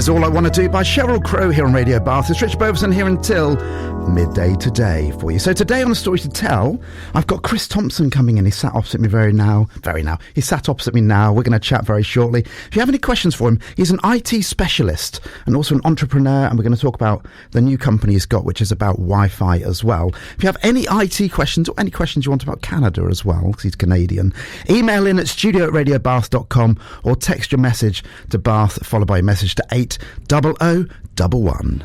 There's All I Want to Do by Sheryl Crow here on Radio Bath. It's Rich Beauvoisin here until midday today for you. So today on A Story to Tell, I've got Chris Thompson coming in. He sat opposite me He sat opposite me now. We're going to chat very shortly. If you have any questions for him, he's an IT specialist and also an entrepreneur, and we're going to talk about the new company he's got, which is about Wi-Fi as well. If you have any IT questions or any questions you want about Canada as well, because he's Canadian, email in at studio@radiobath.com or text your message to Bath, followed by a message to 80011.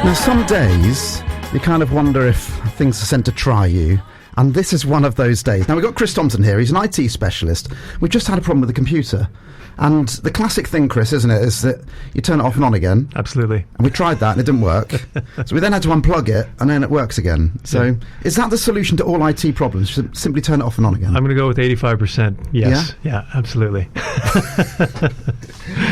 Now, some days you kind of wonder if things are sent to try you, and this is one of those days. Now, we've got Chris Thompson here. He's an IT specialist. We've just had a problem with the computer. And the classic thing, Chris, isn't it, is that you turn it off and on again. Absolutely. And we tried that and it didn't work. So we then had to unplug it and then it works again. So is that the solution to all IT problems? Simply turn it off and on again? I'm going to go with 85%. Yes. Yeah, absolutely.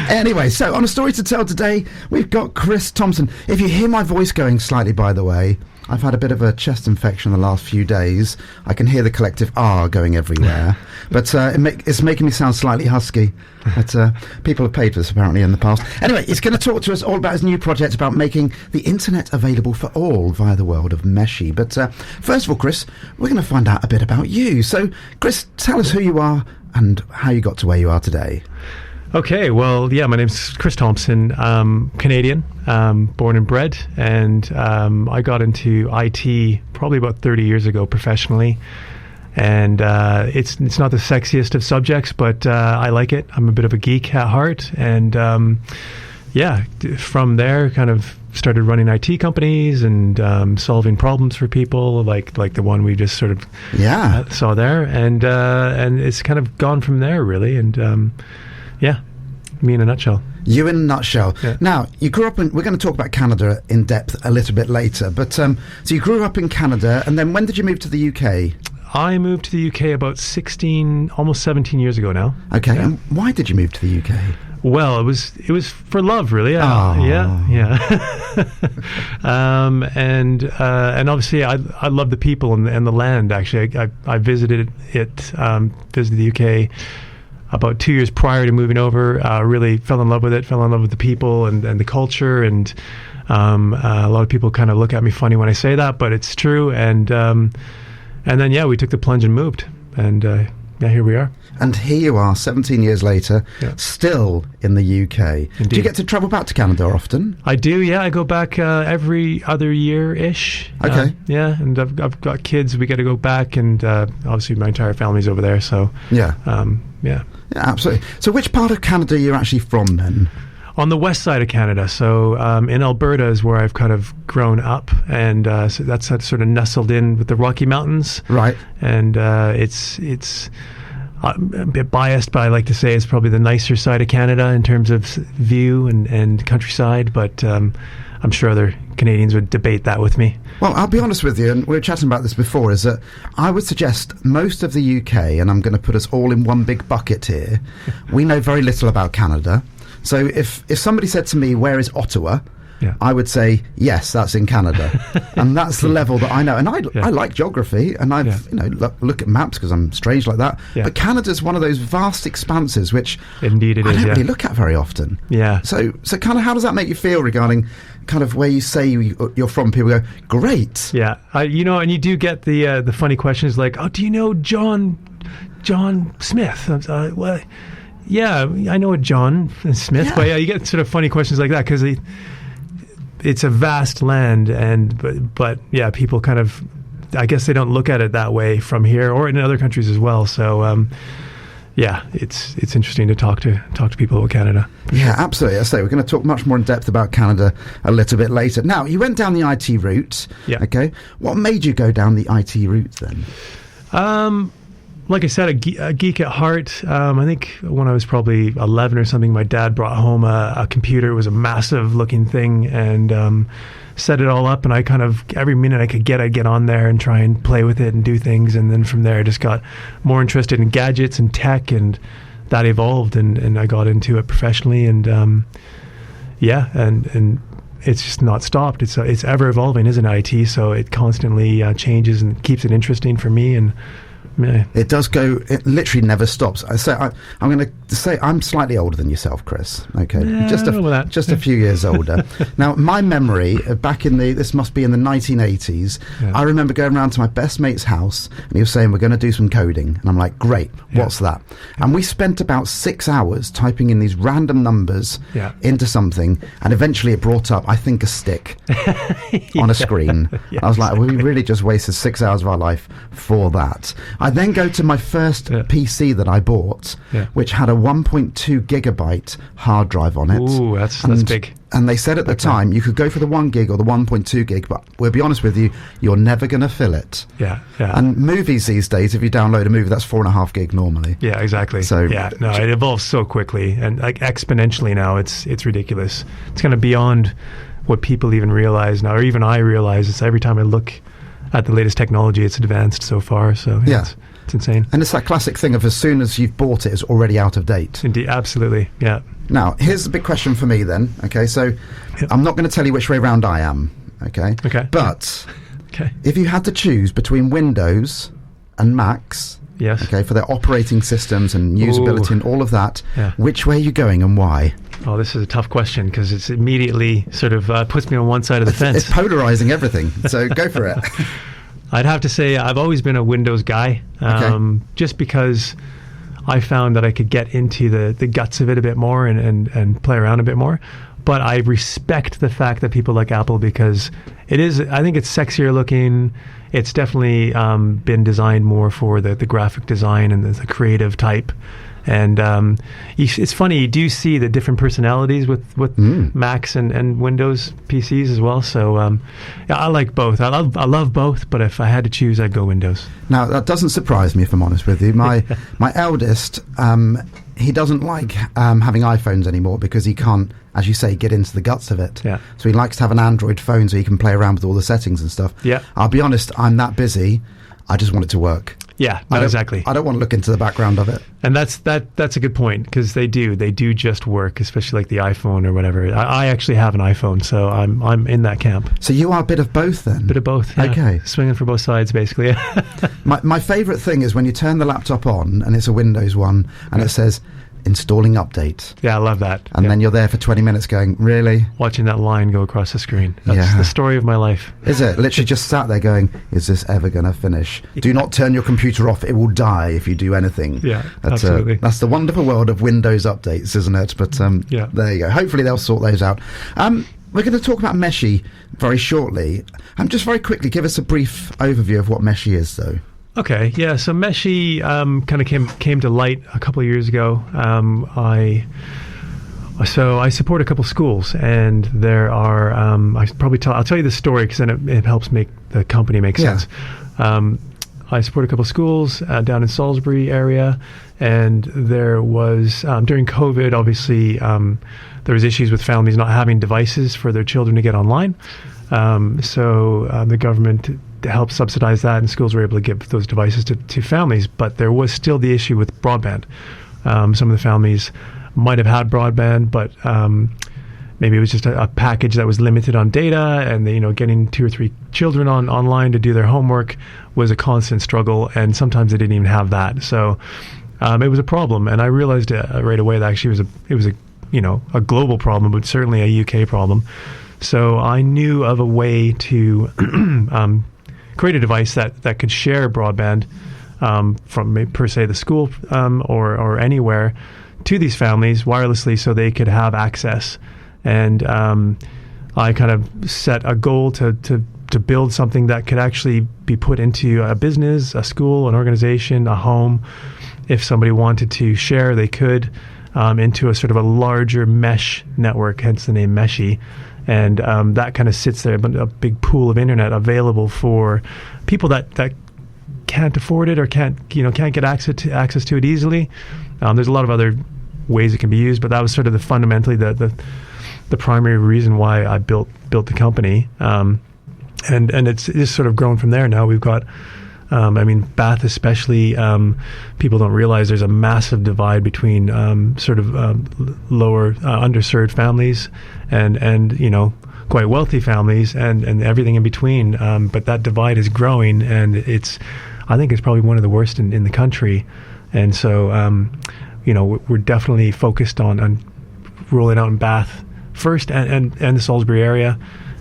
Anyway, so on A Story to Tell today, we've got Chris Thompson. If you hear my voice going slightly, by the way, I've had a bit of a chest infection the last few days. I can hear the collective R going everywhere. But it's making me sound slightly husky. But people have paid for this apparently in the past. Anyway, he's going to talk to us all about his new project about making the internet available for all via the world of Meshii. But first of all, Chris, we're going to find out a bit about you. So, Chris, tell us who you are and how you got to where you are today. Okay, well, yeah, my name's Chris Thompson. I'm Canadian, born and bred, and I got into IT probably about 30 years ago professionally. And it's not the sexiest of subjects, but I like it. I'm a bit of a geek at heart, and from there, kind of started running IT companies and solving problems for people, like the one we just sort of saw there, and it's kind of gone from there, really, and. Me in a nutshell. You in a nutshell. Yeah. Now, you grew up in... We're going to talk about Canada in depth a little bit later, but so you grew up in Canada, and then when did you move to the UK? I moved to the UK about 16, almost 17 years ago now. Okay, and why did you move to the UK? Well, it was for love, really. Yeah. And obviously, I love the people and the land. Actually, I visited the UK about 2 years prior to moving over. Really fell in love with it. Fell in love with the people and the culture. And a lot of people kind of look at me funny when I say that, but it's true. And then we took the plunge and moved. And here we are. And here you are, 17 years later, still in the UK. Indeed. Do you get to travel back to Canada often? I do, yeah. I go back every other year-ish. Okay. And I've got kids. We get to go back, and obviously my entire family's over there, so... Yeah, absolutely. So which part of Canada are you actually from, then? On the west side of Canada. So in Alberta is where I've kind of grown up, and so that's sort of nestled in with the Rocky Mountains. Right. And it's a bit biased, but I like to say it's probably the nicer side of Canada in terms of view and countryside, but I'm sure other Canadians would debate that with me. Well, I'll be honest with you, and we were chatting about this before, is that I would suggest most of the UK, and I'm going to put us all in one big bucket here, we know very little about Canada. So if somebody said to me, where is Ottawa? Yeah. I would say, yes, that's in Canada. And that's the level that I know. And I like geography, and I've look at maps because I'm strange like that. Yeah. But Canada's one of those vast expanses which Indeed it I is, don't really look at very often. Yeah. So kind of how does that make you feel regarding kind of where you say you're from? People go, great. Yeah. And you do get the funny questions like, oh, do you know John Smith? Well, yeah, I know a John Smith, but you get sort of funny questions like that because it's a vast land, but people kind of, I guess they don't look at it that way from here or in other countries as well. So it's interesting to talk to people about Canada. Yeah, absolutely. I say we're going to talk much more in depth about Canada a little bit later. Now, you went down the IT route. Yeah. Okay. What made you go down the IT route then? Like I said, a geek at heart. I think when I was probably 11 or something, my dad brought home a computer. It was a massive looking thing, and set it all up. And I kind of, every minute I could I'd get on there and try and play with it and do things. And then from there, I just got more interested in gadgets and tech, and that evolved. And I got into it professionally. And it's just not stopped. It's ever evolving, isn't it, IT? So it constantly changes and keeps it interesting for me. And it does go. It literally never stops. I'm going to say I'm slightly older than yourself, Chris. Okay, just a few years older. Now, my memory back in this must be in the 1980s. I remember going around to my best mate's house, and he was saying we're going to do some coding, and I'm like, great, what's that? And we spent about 6 hours typing in these random numbers into something, and eventually it brought up, I think, a stick on a screen. I was like, we really just wasted 6 hours of our life for that. I then go to my first PC that I bought, which had a 1.2 gigabyte hard drive on it. Ooh, that's big. And they said at the time you could go for the 1 gig or the 1.2 gig, but we'll be honest with you, you're never going to fill it. Yeah. And movies these days, if you download a movie, that's 4.5 gig normally. Yeah, exactly. So it evolves so quickly and like exponentially now. It's ridiculous. It's kind of beyond what people even realize now, or even I realize. It's every time I look at the latest technology, it's advanced so far. So it's insane. And it's that classic thing of as soon as you've bought it, it's already out of date. Indeed, absolutely, yeah. Now, here's the big question for me then. Okay, so I'm not going to tell you which way round I am. Okay. But if you had to choose between Windows and Macs, okay, for their operating systems and usability and all of that, which way are you going and why? Oh, this is a tough question because it's immediately sort of puts me on one side of the fence. It's polarizing everything, so go for it. I'd have to say I've always been a Windows guy, just because I found that I could get into the guts of it a bit more and play around a bit more. But I respect the fact that people like Apple because I think it's sexier looking. It's definitely been designed more for the graphic design and the creative type. And it's funny, you do see the different personalities with Macs and Windows PCs as well. So I like both. I love both, but if I had to choose, I'd go Windows. Now, that doesn't surprise me, if I'm honest with you. My eldest, he doesn't like having iPhones anymore because he can't, as you say, get into the guts of it. Yeah. So he likes to have an Android phone so he can play around with all the settings and stuff. Yeah. I'll be honest, I'm that busy. I just want it to work. Yeah, exactly. I don't want to look into the background of it. And that's a good point because they do just work, especially like the iPhone or whatever. I actually have an iPhone, so I'm in that camp. So you are a bit of both then? Bit of both, yeah. Okay. Swinging for both sides, basically. My favourite thing is when you turn the laptop on and it's a Windows one and it says installing update. Yeah, I love that. And then you're there for 20 minutes going, really? Watching that line go across the screen. That's the story of my life. Is it? Literally just sat there going, is this ever going to finish? Do not turn your computer off. It will die if you do anything. Yeah, absolutely. That's the wonderful world of Windows updates, isn't it? But there you go. Hopefully they'll sort those out. We're going to talk about Meshii very shortly. Just very quickly, give us a brief overview of what Meshii is, though. Okay, yeah. So Meshii kind of came to light a couple of years ago. I support a couple schools, and there are. I'll tell you the story because then it helps make the company make sense. I support a couple of schools down in Salisbury area, and there was during COVID. Obviously, there was issues with families not having devices for their children to get online. So the government helped subsidize that, and schools were able to give those devices to families. But there was still the issue with broadband. Some of the families might have had broadband, but maybe it was just a package that was limited on data, and getting 2 or 3 children online to do their homework was a constant struggle, and sometimes they didn't even have that. So it was a problem, and I realized right away that actually it was a global problem, but certainly a UK problem. So I knew of a way to create a device that could share broadband from per se the school or anywhere to these families wirelessly, so they could have access. And I kind of set a goal to build something that could actually be put into a business, a school, an organization, a home. If somebody wanted to share, they could into a sort of a larger mesh network, hence the name Meshii. And that kind of sits there, a big pool of internet available for people that can't afford it or can't get access to it easily. There's a lot of other ways it can be used, but that was sort of fundamentally the primary reason why I built the company. And it's just sort of grown from there. Now we've got, Bath especially, people don't realize there's a massive divide between lower underserved families and quite wealthy families and everything in between. But that divide is growing, and I think it's probably one of the worst in the country. And so, we're definitely focused on rolling out in Bath first and the Salisbury area,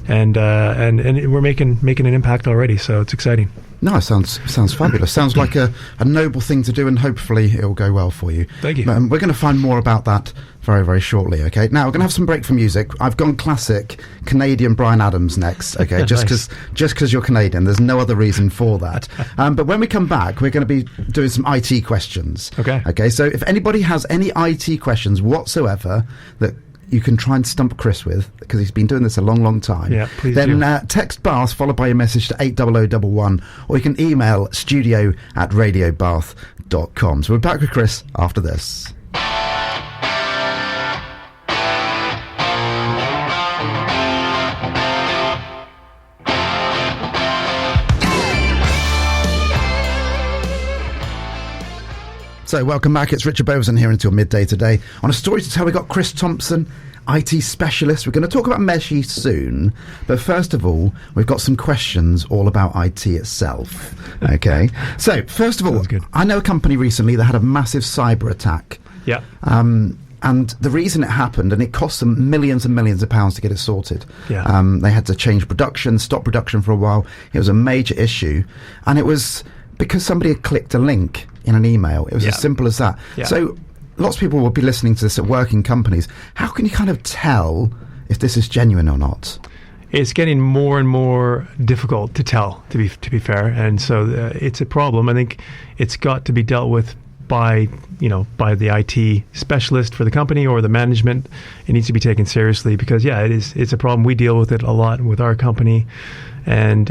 and we're making an impact already. So it's exciting. No, it sounds fabulous. Sounds like a noble thing to do, and hopefully it'll go well for you. Thank you. We're going to find more about that very, very shortly, okay? Now, we're going to have some break for music. I've gone classic Canadian Bryan Adams next, okay? Just because you're Canadian. There's no other reason for that. But when we come back, we're going to be doing some IT questions. Okay, so if anybody has any IT questions whatsoever that you can try and stump Chris with, because he's been doing this a long, long time. Yeah, please then do. Text Bath followed by your message to 80011, or you can email studio@radiobath.com. So we're back with Chris after this. So welcome back. It's Richard Beauvoisin here until midday today. On a story to tell, we've got Chris Thompson, IT specialist. We're going to talk about Meshii soon. But first of all, we've got some questions all about IT itself. Okay. So first of all, I know a company recently that had a massive cyber attack. Yeah. And the reason it happened, and it cost them millions and millions of pounds to get it sorted. Yeah. They had to change production, stop production for a while. It was a major issue. And it was because somebody had clicked a link in an email. It was as simple as that. Yeah. So lots of people will be listening to this at working companies. How can you kind of tell if this is genuine or not? It's getting more and more difficult to tell, to be fair, and so it's a problem. I think it's got to be dealt with by the IT specialist for the company or the management. It needs to be taken seriously because it's a problem. We deal with it a lot with our company, and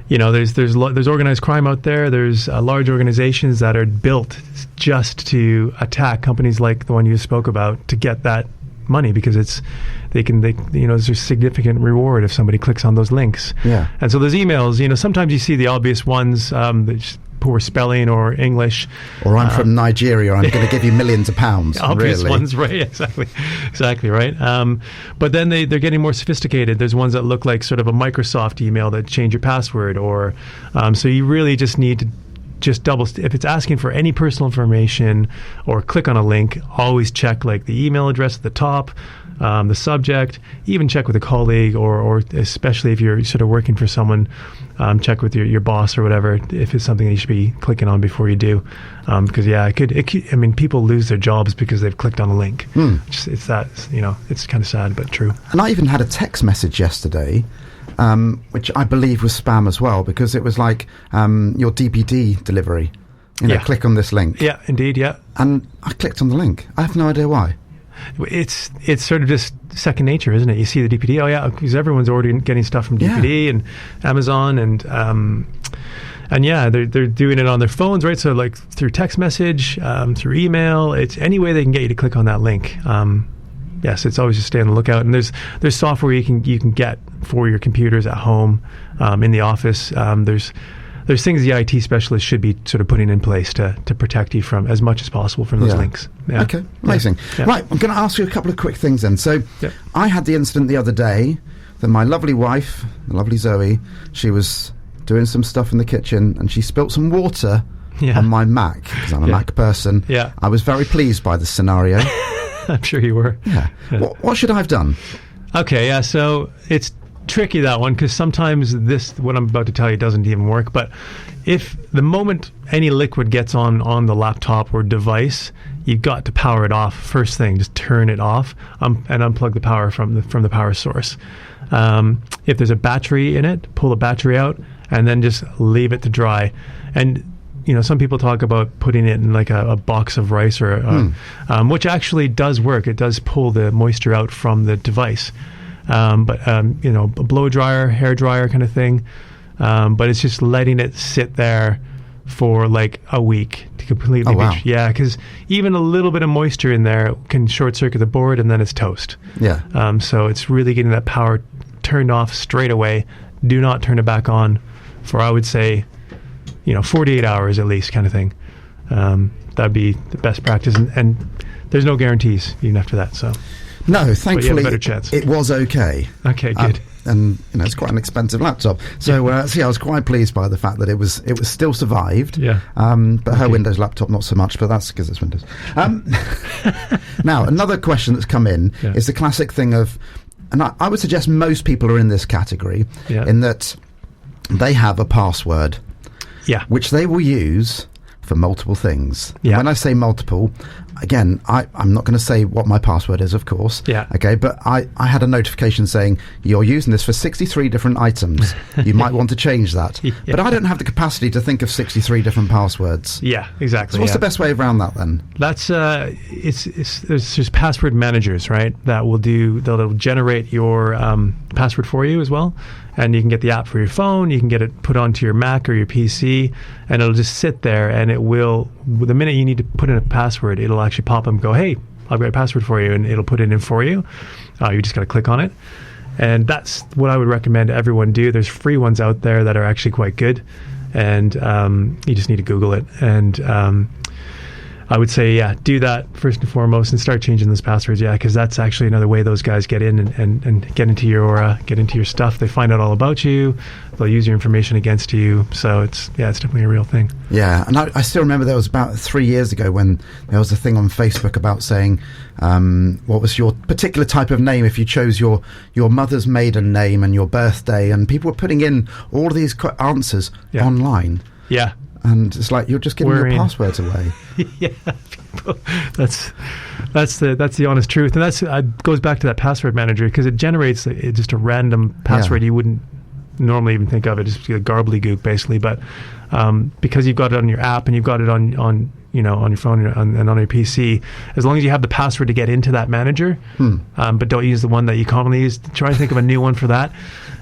there's organized crime out there. There's large organizations that are built just to attack companies like the one you spoke about to get that money, because there's a significant reward if somebody clicks on those links. Yeah. And so those emails, sometimes you see the obvious ones, that poor spelling or English. Or I'm from Nigeria, I'm going to give you millions of pounds. Obvious really. ones, right? Exactly right. But then they're getting more sophisticated. There's ones that look like sort of a Microsoft email that change your password, or so you really just need to just if it's asking for any personal information or click on a link, always check like the email address at the top, the subject, even check with a colleague, or especially if you're sort of working for someone, check with your boss or whatever if it's something that you should be clicking on before you do, because it could, people lose their jobs because they've clicked on a link. It's kind of sad but true. And I even had a text message yesterday, which I believe was spam as well, because it was like your DPD delivery. Click on this link. Yeah, indeed, yeah. And I clicked on the link. I have no idea why. It's sort of just second nature, isn't it? You see the DPD, because everyone's already getting stuff from DPD and Amazon, and they're doing it on their phones, right? So like through text message, through email, it's any way they can get you to click on that link. Yes, it's always just stay on the lookout. And there's software you can get for your computers at home, in the office. There's things the IT specialist should be sort of putting in place to protect you from as much as possible from those links. Yeah. Okay, amazing. Yeah. Right, I'm going to ask you a couple of quick things then. So I had the incident the other day that my lovely wife, the lovely Zoe, she was doing some stuff in the kitchen and she spilt some water on my Mac, because I'm a Mac person. Yeah. I was very pleased by the scenario. I'm sure you were. Yeah. What should I have done? Okay, yeah, so it's tricky, that one, because sometimes what I'm about to tell you doesn't even work. But if the moment any liquid gets on the laptop or device, you've got to power it off first thing. Just turn it off and unplug the power from the power source. If there's a battery in it, pull the battery out and then just leave it to dry. And some people talk about putting it in like a box of rice, or which actually does work. It does pull the moisture out from the device. But a blow dryer, hair dryer kind of thing. But it's just letting it sit there for like a week to completely because even a little bit of moisture in there can short circuit the board, and then it's toast. So it's really getting that power turned off straight away. Do not turn it back on for, I would say, 48 hours at least, kind of thing. That'd be the best practice, and there's no guarantees even after that. So No, thankfully, you have a better chance. It was okay. Okay, good. And it's quite an expensive laptop, so I was quite pleased by the fact that it was still survived. Yeah. But her Windows laptop not so much, but that's because it's Windows. Now, another question that's come in is the classic thing of, and I would suggest most people are in this category, in that they have a password, which they will use for multiple things. Yeah. When I say multiple, again, I'm not going to say what my password is, of course. Yeah. Okay, but I had a notification saying, you're using this for 63 different items. You might want to change that. But I don't have the capacity to think of 63 different passwords. Yeah, exactly. So what's the best way around that then? That's there's just password managers, right? They'll generate your password for you as well. And you can get the app for your phone, you can get it put onto your Mac or your PC, and it'll just sit there, and it will, the minute you need to put in a password, it'll actually pop up and go, hey, I've got a password for you, and it'll put it in for you. You just got to click on it. And that's what I would recommend everyone do. There's free ones out there that are actually quite good, and you just need to Google it. And I would say, do that first and foremost, and start changing those passwords. Because that's actually another way those guys get in and get into your stuff. They find out all about you. They'll use your information against you. So it's definitely a real thing. Yeah, and I still remember there was about 3 years ago when there was a thing on Facebook about saying what was your particular type of name if you chose your mother's maiden name and your birthday, and people were putting in all of these answers online. Yeah. And it's like you're just giving your passwords away. People, that's the honest truth, and that goes back to that password manager, because it generates just a random password you wouldn't normally even think of. It just a gobbledygook basically, but because you've got it on your app and you've got it on your phone and on your PC, as long as you have the password to get into that manager, but don't use the one that you commonly use. Try and think of a new one for that.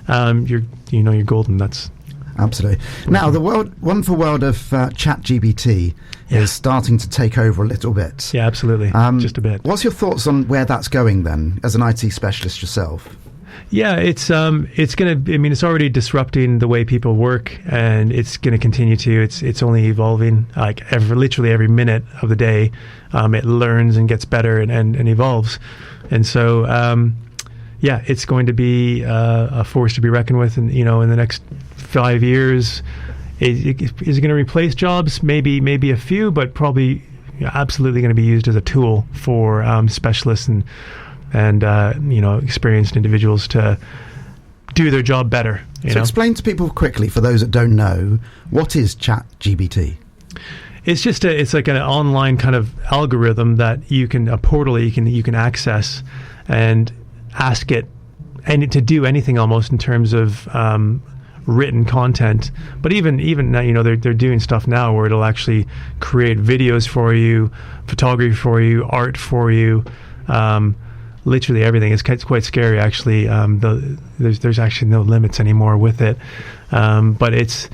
You're golden. That's absolutely. Now, the wonderful world of ChatGPT is starting to take over a little bit. Yeah, absolutely. Just a bit. What's your thoughts on where that's going then, as an IT specialist yourself? Yeah, it's going to. I mean, it's already disrupting the way people work, and it's going to continue to. It's only evolving. Like literally every minute of the day, it learns and gets better and evolves, and so. It's going to be a force to be reckoned with, and in the next 5 years, is it going to replace jobs? Maybe a few, but probably absolutely going to be used as a tool for specialists and experienced individuals to do their job better. So explain to people quickly, for those that don't know, what is ChatGPT? It's just it's like an online kind of algorithm that a portal that you can access and ask it and to do anything almost in terms of written content. But even now, they're doing stuff now where it'll actually create videos for you, photography for you, art for you, literally everything. It's quite scary actually. There's actually no limits anymore with it, but it's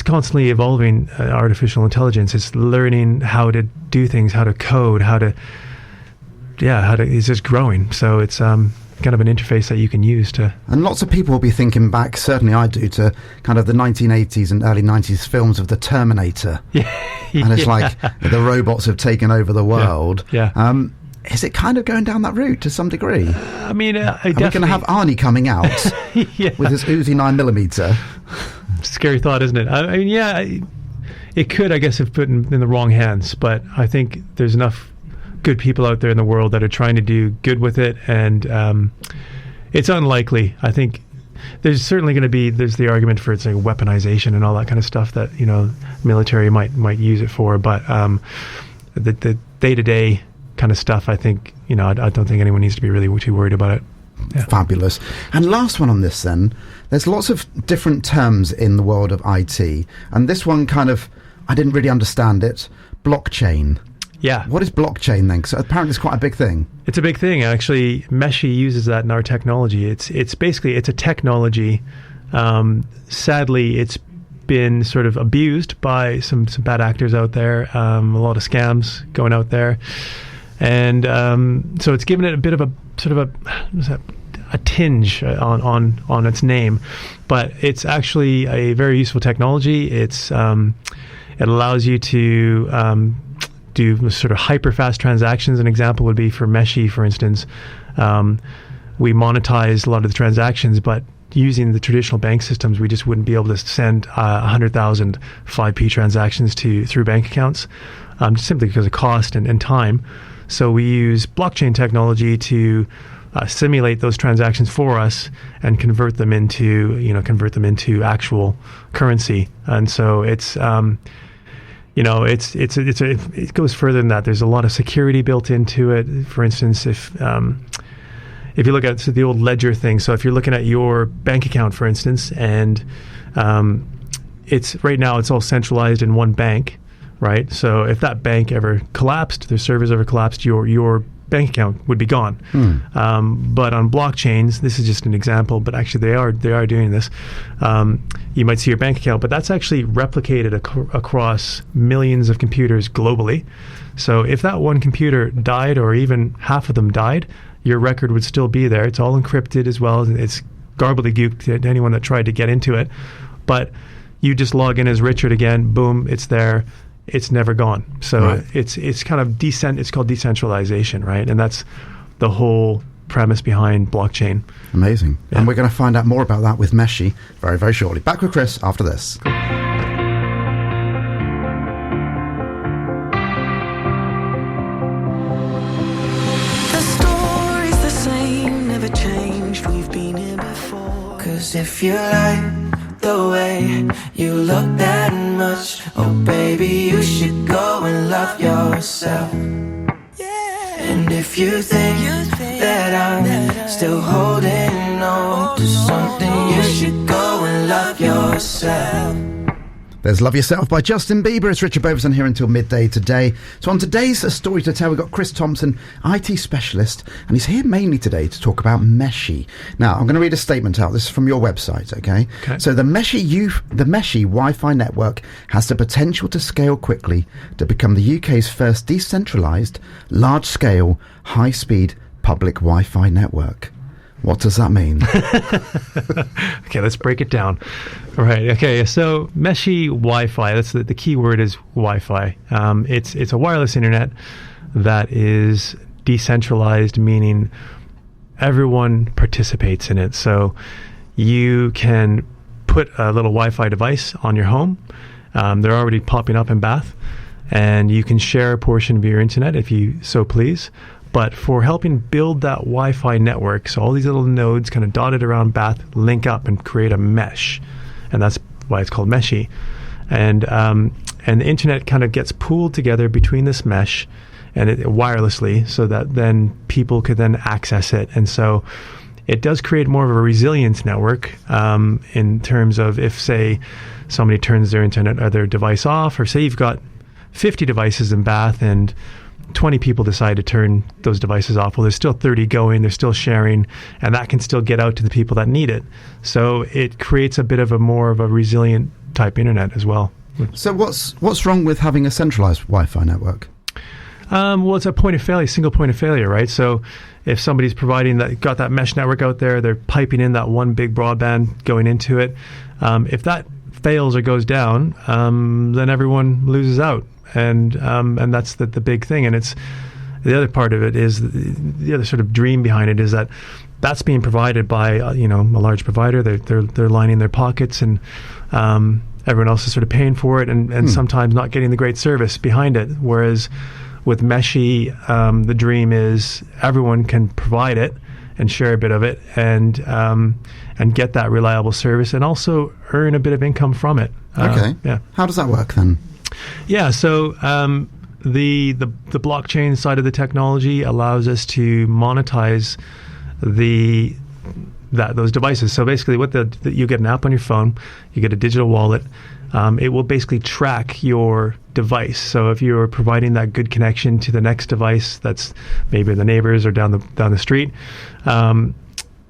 constantly evolving. Artificial intelligence, it's learning how to do things, how to code, it's just growing. So it's kind of an interface that you can use to. And lots of people will be thinking back, certainly I do, to kind of the 1980s and early 90s films of the Terminator. And it's like the robots have taken over the world. Is it kind of going down that route to some degree? I mean, are we going to have Arnie coming out with his Uzi 9mm? Scary thought, isn't it? I mean, it could, I guess, if put in the wrong hands. But I think there's enough good people out there in the world that are trying to do good with it, and it's unlikely. I think there's certainly going to be the argument for it's like weaponization and all that kind of stuff that military might use it for, but the day-to-day kind of stuff, I think I don't think anyone needs to be really too worried about it. Fabulous. And last one on this then, there's lots of different terms in the world of IT, and this one kind of, I didn't really understand it. Blockchain. Yeah. What is blockchain then? Because apparently it's quite a big thing. It's a big thing. Actually, Meshii uses that in our technology. It's basically a technology. Sadly, it's been sort of abused by some bad actors out there. A lot of scams going out there. And so it's given it a bit of a sort of a tinge on its name. But it's actually a very useful technology. It allows you to do sort of hyper fast transactions. An example would be for Meshii, for instance. We monetize a lot of the transactions, but using the traditional bank systems, we just wouldn't be able to send 100,000 5p transactions through bank accounts, simply because of cost and time. So we use blockchain technology to simulate those transactions for us and convert them into actual currency. And so it goes further than that. There's a lot of security built into it. For instance, if you look at the old ledger thing, so if you're looking at your bank account, for instance, and it's right now it's all centralized in one bank, right? So if that bank ever collapsed, their servers ever collapsed, your bank account would be gone. But on blockchains, this is just an example, but actually they are doing this. You might see your bank account, but that's actually replicated across millions of computers globally. So if that one computer died, or even half of them died, your record would still be there. It's all encrypted as well. It's gobbledygook to anyone that tried to get into it. But you just log in as Richard again, boom, it's there. It's never gone. So right. It's kind of it's called decentralization, right? And that's the whole premise behind blockchain. Amazing. Yeah. And we're going to find out more about that with Meshii very, very shortly. Back with Chris after this. Cool. If you like the way you look that much, oh baby, you should go and love yourself. And if you think that I'm still holding on to something, you should go and love yourself. There's Love Yourself by Justin Bieber. It's Richard Beauvoisin here until midday today. So on today's Story to Tell, we've got Chris Thompson, IT specialist, and he's here mainly today to talk about Meshii. Now, I'm going to read a statement out. This is from your website, okay? So the Meshii Wi-Fi network has the potential to scale quickly to become the UK's first decentralised, large-scale, high-speed public Wi-Fi network. What does that mean? Okay, let's break it down. All right. Okay. So Meshii Wi-Fi. That's the key word is Wi-Fi. It's a wireless internet that is decentralized, meaning everyone participates in it. So you can put a little Wi-Fi device on your home. They're already popping up in Bath, and you can share a portion of your internet if you so please. But for helping build that Wi-Fi network, so all these little nodes kind of dotted around Bath link up and create a mesh, and that's why it's called Meshii. And the internet kind of gets pooled together between this mesh and it wirelessly, so that then people could then access it. And so it does create more of a resilience network in terms of if, say, somebody turns their internet or their device off, or say you've got 50 devices in Bath and 20 people decide to turn those devices off. Well, there's still 30 going, they're still sharing, and that can still get out to the people that need it. So it creates a bit of a more of a resilient type internet as well. So what's wrong with having a centralized Wi-Fi network? Well, it's a point of failure, single point of failure, right? So if somebody's got that mesh network out there, they're piping in that one big broadband going into it. If that fails or goes down, then everyone loses out. And that's the big thing. And it's the other part of it is the other sort of dream behind it is that's being provided by a large provider. They're lining their pockets, and everyone else is sort of paying for it, and sometimes not getting the great service behind it. Whereas with Meshii, the dream is everyone can provide it and share a bit of it, and get that reliable service, and also earn a bit of income from it. Okay. Yeah. How does that work then? Yeah, so the blockchain side of the technology allows us to monetize those devices. So basically, you get an app on your phone, you get a digital wallet. It will basically track your device. So if you're providing that good connection to the next device, that's maybe the neighbors or down the street,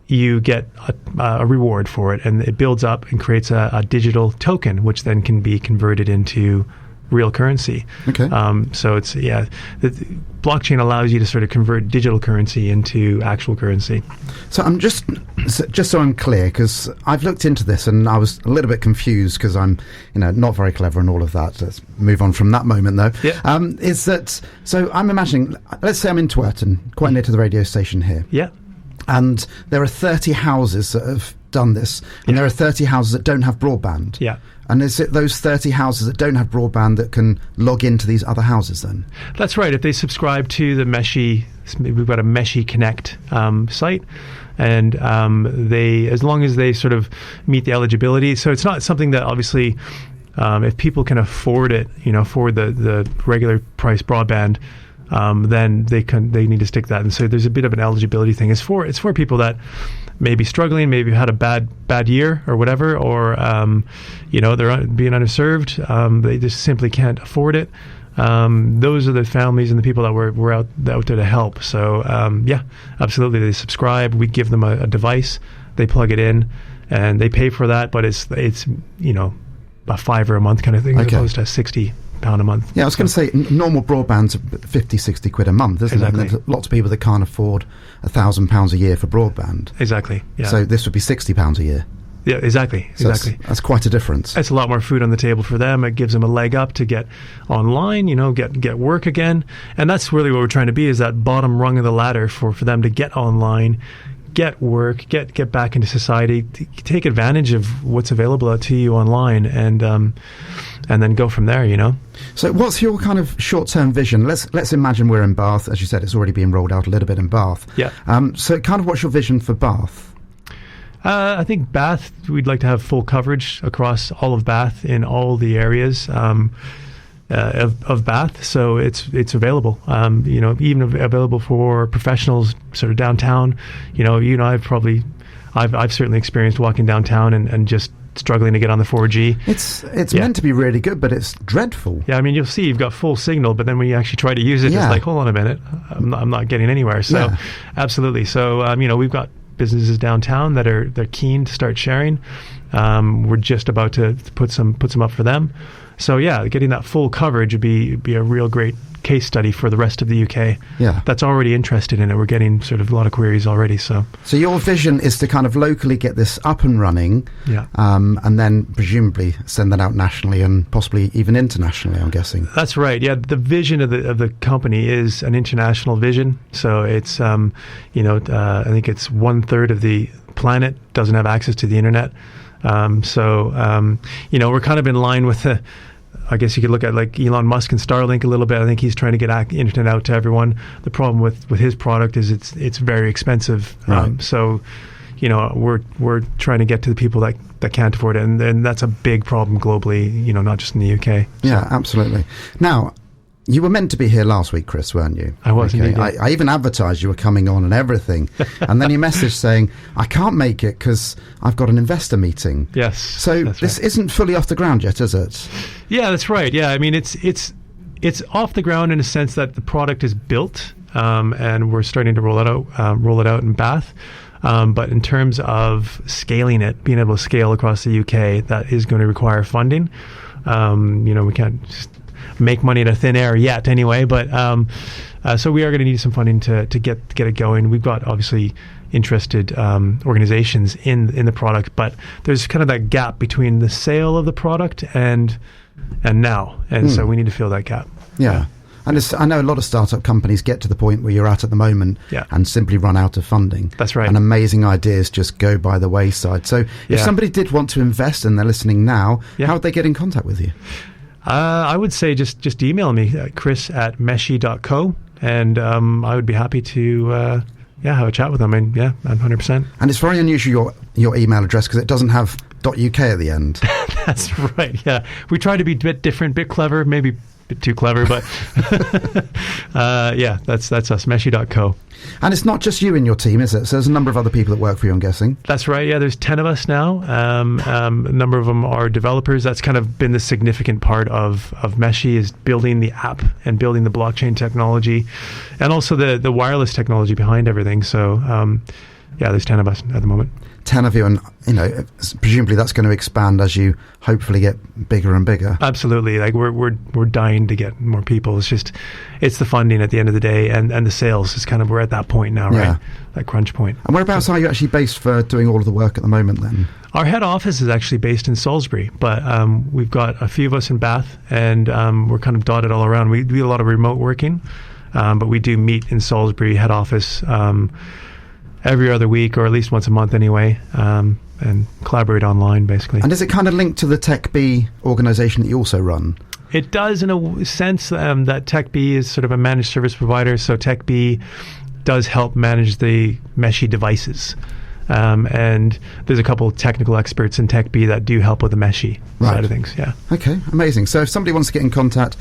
you get a reward for it, and it builds up and creates a digital token, which then can be converted into real currency. Okay. So it's the blockchain allows you to sort of convert digital currency into actual currency. So I'm just so I'm clear, because I've looked into this and I was a little bit confused because I'm not very clever and all of that. Let's move on from that moment though. Yeah. Is that so? I'm imagining. Let's say I'm in Twerton, quite near to the radio station here. Yeah. And there are 30 houses that have done this, and there are 30 houses that don't have broadband. Yeah. And is it those 30 houses that don't have broadband that can log into these other houses then? That's right. If they subscribe to the Meshii, we've got a Meshii Connect site, and they, as long as they sort of meet the eligibility, so it's not something that obviously, if people can afford it, afford the regular price broadband, then they need to stick that. And so there's a bit of an eligibility thing. It's for people that may be struggling, maybe had a bad year or whatever, or they're being underserved. They just simply can't afford it. Those are the families and the people that we're out there to help. So absolutely, they subscribe. We give them a device, they plug it in, and they pay for that. But it's a $5 a month kind of thing, as opposed to £60 a month. Yeah, I was going to say normal broadband's 50-60 quid a month, isn't it? And there's lots of people that can't afford £1,000 a year for broadband. Exactly. Yeah. So this would be £60 a year. Yeah, exactly. So that's quite a difference. It's a lot more food on the table for them. It gives them a leg up to get online, get work again. And that's really what we're trying to be, is that bottom rung of the ladder for them to get online, get work, get back into society, take advantage of what's available to you online, and then go from there, So what's your kind of short-term vision? Let's imagine we're in Bath. As you said, it's already being rolled out a little bit in Bath. Yeah. So kind of what's your vision for Bath? I think Bath, we'd like to have full coverage across all of Bath in all the areas of Bath. So it's available, even available for professionals sort of downtown. I've certainly experienced walking downtown and just struggling to get on the 4G. It's meant to be really good, but it's dreadful. Yeah, I mean, you'll see you've got full signal, but then when you actually try to use it, it's like, hold on a minute, I'm not getting anywhere. So absolutely. So we've got businesses downtown they're keen to start sharing. We're just about to put some up for them. So getting that full coverage would be a real great case study for the rest of the UK. Yeah, that's already interested in it. We're getting sort of a lot of queries already. So your vision is to kind of locally get this up and running, and then presumably send that out nationally and possibly even internationally, I'm guessing. That's right. Yeah, the vision of the company is an international vision. So it's I think it's 1/3 of the planet doesn't have access to the internet. We're kind of in line with I guess you could look at like Elon Musk and Starlink a little bit. I think he's trying to get internet out to everyone. The problem with his product is it's very expensive. Right. We're trying to get to the people that can't afford it, and that's a big problem globally. Not just in the UK. Yeah, absolutely. Now, you were meant to be here last week, Chris, weren't you? I was. Indeed. I even advertised you were coming on and everything. And then you messaged saying, I can't make it because I've got an investor meeting. Yes. So this isn't fully off the ground yet, is it? Yeah, that's right. Yeah, I mean, it's off the ground in a sense that the product is built, and we're starting to roll it out in Bath. But in terms of scaling it, being able to scale across the UK, that is going to require funding. We can't just make money out of thin air yet anyway, but so we are going to need some funding to get it going. We've got obviously interested organizations in the product, but there's kind of that gap between the sale of the product and now, and so we need to fill that gap. Yeah. And I know a lot of startup companies get to the point where you're at the moment and simply run out of funding. That's right. And amazing ideas just go by the wayside. So if somebody did want to invest and they're listening now, how would they get in contact with you? I would say just email me, chris@meshii.co, and I would be happy to have a chat with them. And 100%. And it's very unusual your email address because it doesn't have .uk at the end. That's right. Yeah, we try to be a bit different, bit clever, maybe a bit too clever, but that's us, meshii.co. And it's not just you in your team, is it? So there's a number of other people that work for you, I'm guessing. That's right. Yeah, there's 10 of us now. A number of them are developers. That's kind of been the significant part of Meshii, is building the app and building the blockchain technology, and also the wireless technology behind everything. So Yeah, there's 10 of us at the moment. 10 of you, and presumably that's going to expand as you hopefully get bigger and bigger. Absolutely. Like we're dying to get more people. It's the funding at the end of the day, and the sales is kind of, we're at that point now, right? That crunch point. And whereabouts are you actually based for doing all of the work at the moment then? Our head office is actually based in Salisbury, but we've got a few of us in Bath, and we're kind of dotted all around. We do a lot of remote working, but we do meet in Salisbury head office every other week, or at least once a month anyway, and collaborate online, basically. And is it kind of linked to the TechBee organisation that you also run? It does, in a sense, that TechBee is sort of a managed service provider, so TechBee does help manage the Meshii devices. And there's a couple of technical experts in TechBee that do help with the Meshii side of things. Yeah. Okay, amazing. So if somebody wants to get in contact,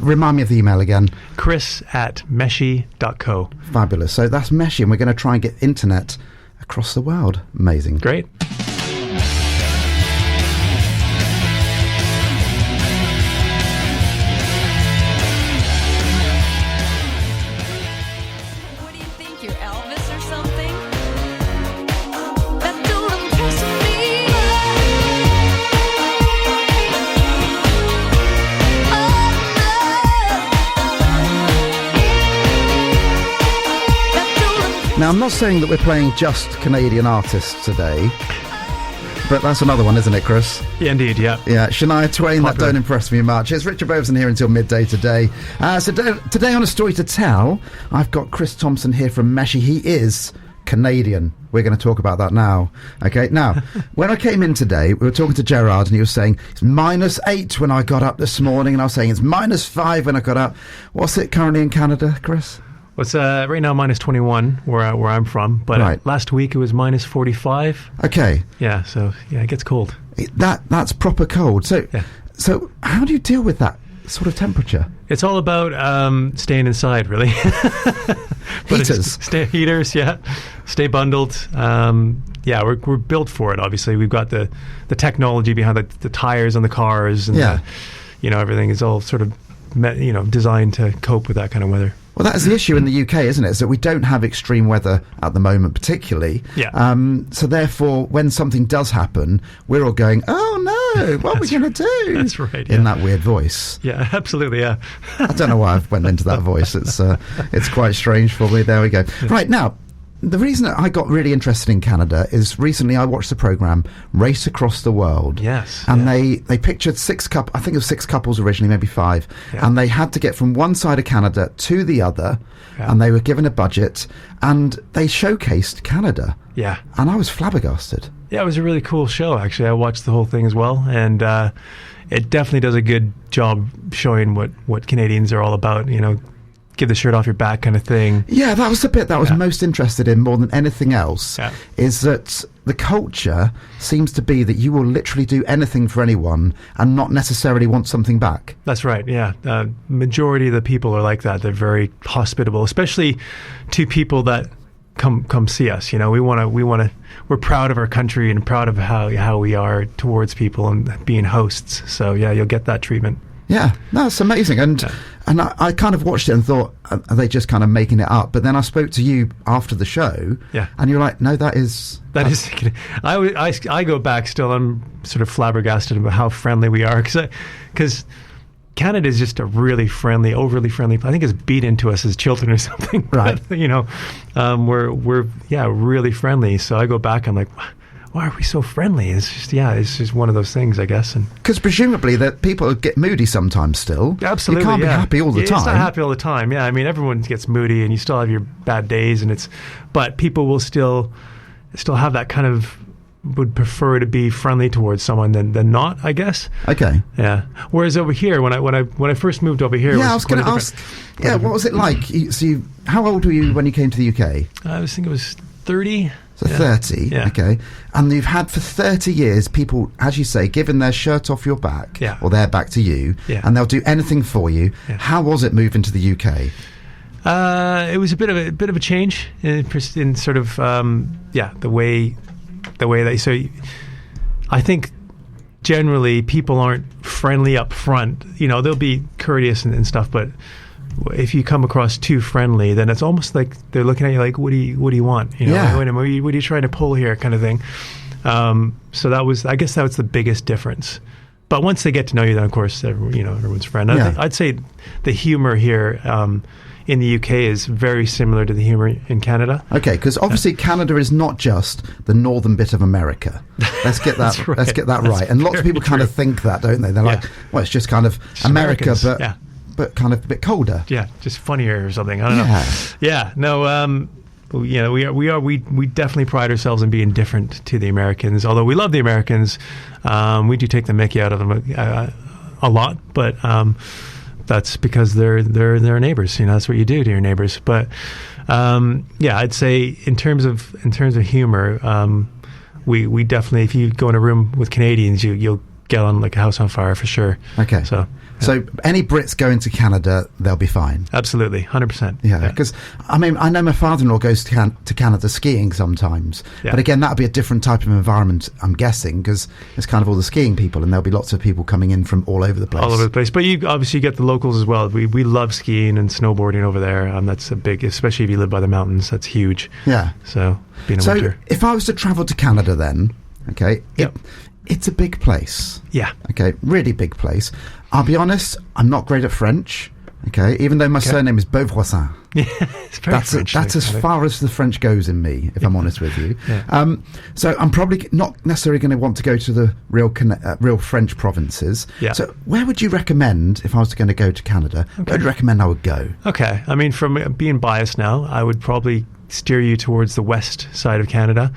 remind me of the email again. Chris@meshii.co. Fabulous. So that's Meshii, and we're going to try and get internet across the world. Amazing. Great. Now, I'm not saying that we're playing just Canadian artists today, but that's another one, isn't it, Chris? Yeah, indeed, yeah. Yeah, Shania Twain, Popular. That don't impress me much. It's Richard Beauvoisin here until midday today. So today on A Story to Tell, I've got Chris Thompson here from Meshii. He is Canadian. We're going to talk about that now. Okay, now, when I came in today, we were talking to Gerard, and he was saying, it's -8 when I got up this morning, and I was saying it's -5 when I got up. What's it currently in Canada, Chris? Well, it's right now -21 where I'm from, but last week it was -45. Okay. Yeah, so it gets cold. That's proper cold. So how do you deal with that sort of temperature? It's all about staying inside, really. Heaters. Heaters, yeah. Stay bundled. We're built for it. Obviously, we've got the technology behind the tires on the cars, and everything is all sort of designed to cope with that kind of weather. Well, that's the issue in the UK, isn't it? Is that we don't have extreme weather at the moment, particularly. Yeah. So therefore, when something does happen, we're all going, "Oh no, what are we going to do?" That's right. In that weird voice. Yeah, absolutely. Yeah. I don't know why I've went into that voice. It's quite strange for me. There we go. Right now. The reason that I got really interested in Canada is recently I watched the programme Race Across the World. Yes. And they pictured I think it was 6 couples originally, maybe 5. Yeah. And they had to get from one side of Canada to the other. Yeah. And they were given a budget. And they showcased Canada. Yeah. And I was flabbergasted. Yeah, it was a really cool show, actually. I watched the whole thing as well. And it definitely does a good job showing what Canadians are all about, give the shirt off your back kind of thing. Yeah, that was the bit that I was most interested in more than anything else, is that the culture seems to be that you will literally do anything for anyone and not necessarily want something back. That's right, yeah. Majority of the people are like that. They're very hospitable, especially to people that come see us. We're proud of our country and proud of how we are towards people and being hosts. So yeah, you'll get that treatment. Yeah, that's amazing. And I kind of watched it and thought, are they just kind of making it up? But then I spoke to you after the show, and you're like, no, that is... I go back still, I'm sort of flabbergasted about how friendly we are, because Canada is just a really friendly, overly friendly. I think it's beat into us as children or something. Right. But, we're really friendly. So I go back, I'm like, why are we so friendly? It's just one of those things, I guess. Because presumably that people get moody sometimes still. Absolutely, you can't be happy all the time. It's not happy all the time. Yeah, I mean, everyone gets moody, and you still have your bad days, but people will still have that kind of, would prefer to be friendly towards someone than not, I guess. Okay. Yeah. Whereas over here, when I first moved over here, I was going to ask. Yeah, what was it like? How old were you when you came to the UK? I think it was 30. So 30, okay. And you've had for 30 years people, as you say, giving their shirt off your back, or their back to you, and they'll do anything for you. Yeah. How was it moving to the UK? It was a bit of a change in sort of the way that. So I think generally people aren't friendly up front. They'll be courteous and stuff, but if you come across too friendly, then it's almost like they're looking at you like, what do you want? You know, Yeah. what are you trying to pull here, kind of thing. So I guess that was the biggest difference. But once they get to know you, then of course, everyone's a friend. Yeah. I'd say the humor here in the UK is very similar to the humor in Canada. Okay, because obviously Canada is not just the northern bit of America. Let's get that. That's right. Let's get that That's right. And lots of very people kind of true. think that, don't they? They're like, well, it's just kind of America, Americans, but kind of a bit colder. Yeah, just funnier or something. I don't know. Yeah, no. We definitely pride ourselves in being different to the Americans. Although we love the Americans, we do take the mickey out of them a lot. But that's because they're neighbors. You know, that's what you do to your neighbors. But I'd say in terms of humor, we definitely, if you go in a room with Canadians, you'll get on like a house on fire for sure. Okay. So any Brits going to Canada, they'll be fine. Absolutely, 100%. Yeah, because I mean, I know my father-in-law goes to Canada skiing sometimes, but again, that'll be a different type of environment, I'm guessing, because it's kind of all the skiing people, and there'll be lots of people coming in from all over the place. All over the place, but you obviously get the locals as well. We love skiing and snowboarding over there. That's a big, especially if you live by the mountains. That's huge. Yeah. So being a winter. If I was to travel to Canada, then it's a big place. Yeah. Okay, really big place. I'll be honest, I'm not great at French. Okay, even though my surname is Beauvoisin. Yeah, it's very French. That's as far as the French goes in me, if I'm honest with you. Yeah. So I'm probably not necessarily going to want to go to the real French provinces. Yeah. So where would you recommend, if I was going to go to Canada, where would you recommend I would go? Okay, I mean, from being biased now, I would probably steer you towards the west side of Canada.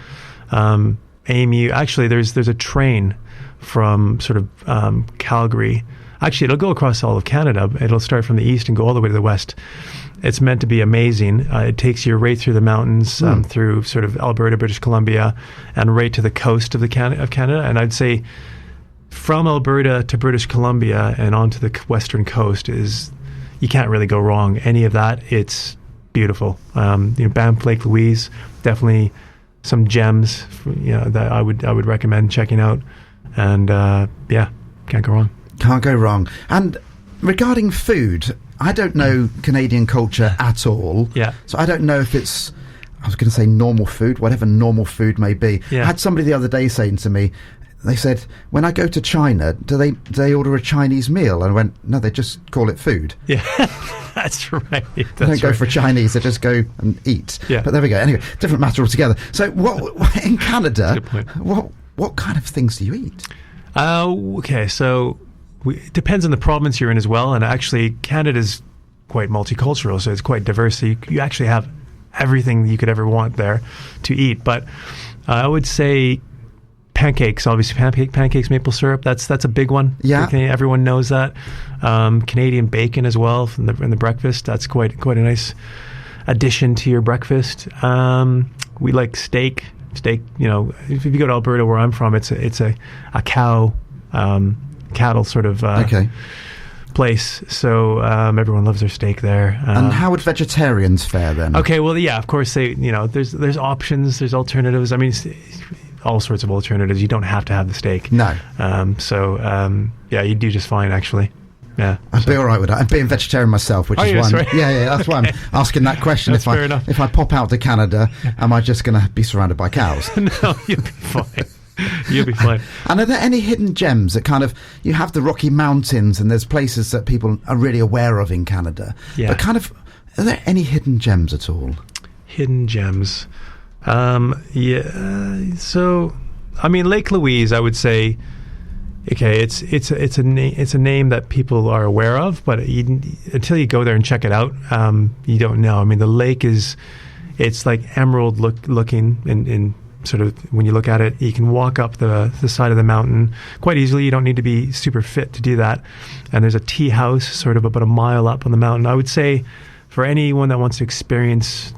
Actually, there's a train from sort of Calgary. Actually, it'll go across all of Canada. It'll start from the east and go all the way to the west. It's meant to be amazing. It takes you right through the mountains, through sort of Alberta, British Columbia, and right to the coast of Canada. And I'd say from Alberta to British Columbia and onto the western coast you can't really go wrong. Any of that, it's beautiful. Banff, Lake Louise, definitely some gems. That I would recommend checking out. And can't go wrong. Can't go wrong. And regarding food, I don't know Canadian culture at all. Yeah. So I don't know if it's, I was going to say normal food, whatever normal food may be. Yeah. I had somebody the other day saying to me, they said, when I go to China, do they order a Chinese meal? And I went, no, they just call it food. Yeah, that's right. They don't go for Chinese, they just go and eat. Yeah. But there we go. Anyway, different matter altogether. So what in Canada, Good point. what kind of things do you eat? Okay, so it depends on the province you're in as well. And actually, Canada's quite multicultural, so it's quite diverse. So you actually have everything you could ever want there to eat. But I would say pancakes, obviously pancakes, maple syrup. That's a big one. Yeah, everyone knows that. Canadian bacon as well in the breakfast. That's quite a nice addition to your breakfast. We like steak. Steak. If you go to Alberta, where I'm from, it's a cow. Cattle sort of place, so everyone loves their steak there. And how would vegetarians fare then? Okay, well, yeah, of course there's options, there's alternatives. I mean, all sorts of alternatives. You don't have to have the steak. No. You do just fine actually. Yeah, I'd be all right with that. I'm being vegetarian myself, which is why. Sorry? Yeah, that's why I'm asking that question. That's fair enough. If I pop out to Canada, am I just going to be surrounded by cows? No, you'll be fine. You'll be fine. And are there any hidden gems that kind of, you have the Rocky Mountains and there's places that people are really aware of in Canada. Yeah. But kind of, are there any hidden gems at all? Hidden gems. So, I mean, Lake Louise, I would say, okay, it's a name that people are aware of, but until you go there and check it out, you don't know. I mean, the lake it's like emerald looking in sort of, when you look at it, you can walk up the side of the mountain quite easily. You don't need to be super fit to do that. And there's a tea house sort of about a mile up on the mountain. I would say for anyone that wants to experience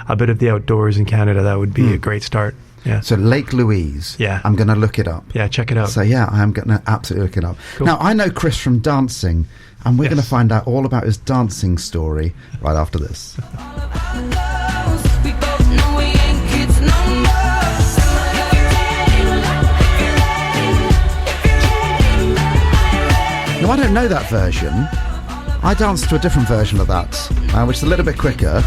a bit of the outdoors in Canada, that would be a great start. Yeah. So Lake Louise. Yeah. I'm going to look it up. Yeah, check it out. So yeah, I am going to absolutely look it up. Cool. Now, I know Chris from dancing, and we're going to find out all about his dancing story right after this. Now, I don't know that version. I danced to a different version of that, which is a little bit quicker.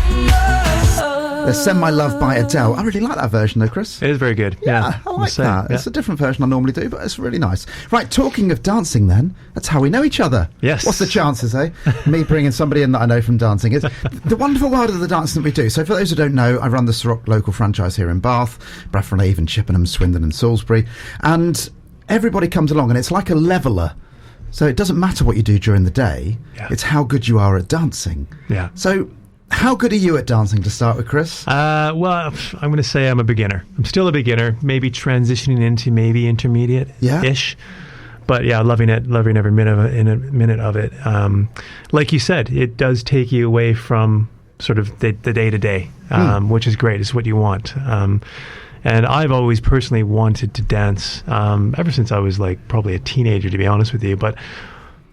There's Send My Love by Adele. I really like that version though, Chris. It is very good. Yeah, I like that. Yeah. It's a different version I normally do, but it's really nice. Right, talking of dancing then, that's how we know each other. Yes. What's the chances, eh? Me bringing somebody in that I know from dancing. It's the wonderful world of the dancing that we do. So for those who don't know, I run the Ciroc local franchise here in Bath, Bradford-on-Avon, Chippenham, Swindon and Salisbury. And everybody comes along and it's like a leveller. So it doesn't matter what you do during the day. Yeah. It's how good you are at dancing. Yeah. So how good are you at dancing to start with, Chris? Well, I'm going to say I'm a beginner. I'm still a beginner, maybe transitioning into maybe intermediate-ish. But yeah, loving every minute of it. Like you said, it does take you away from sort of the day-to-day, which is great. It's what you want. And I've always personally wanted to dance ever since I was like probably a teenager, to be honest with you. But,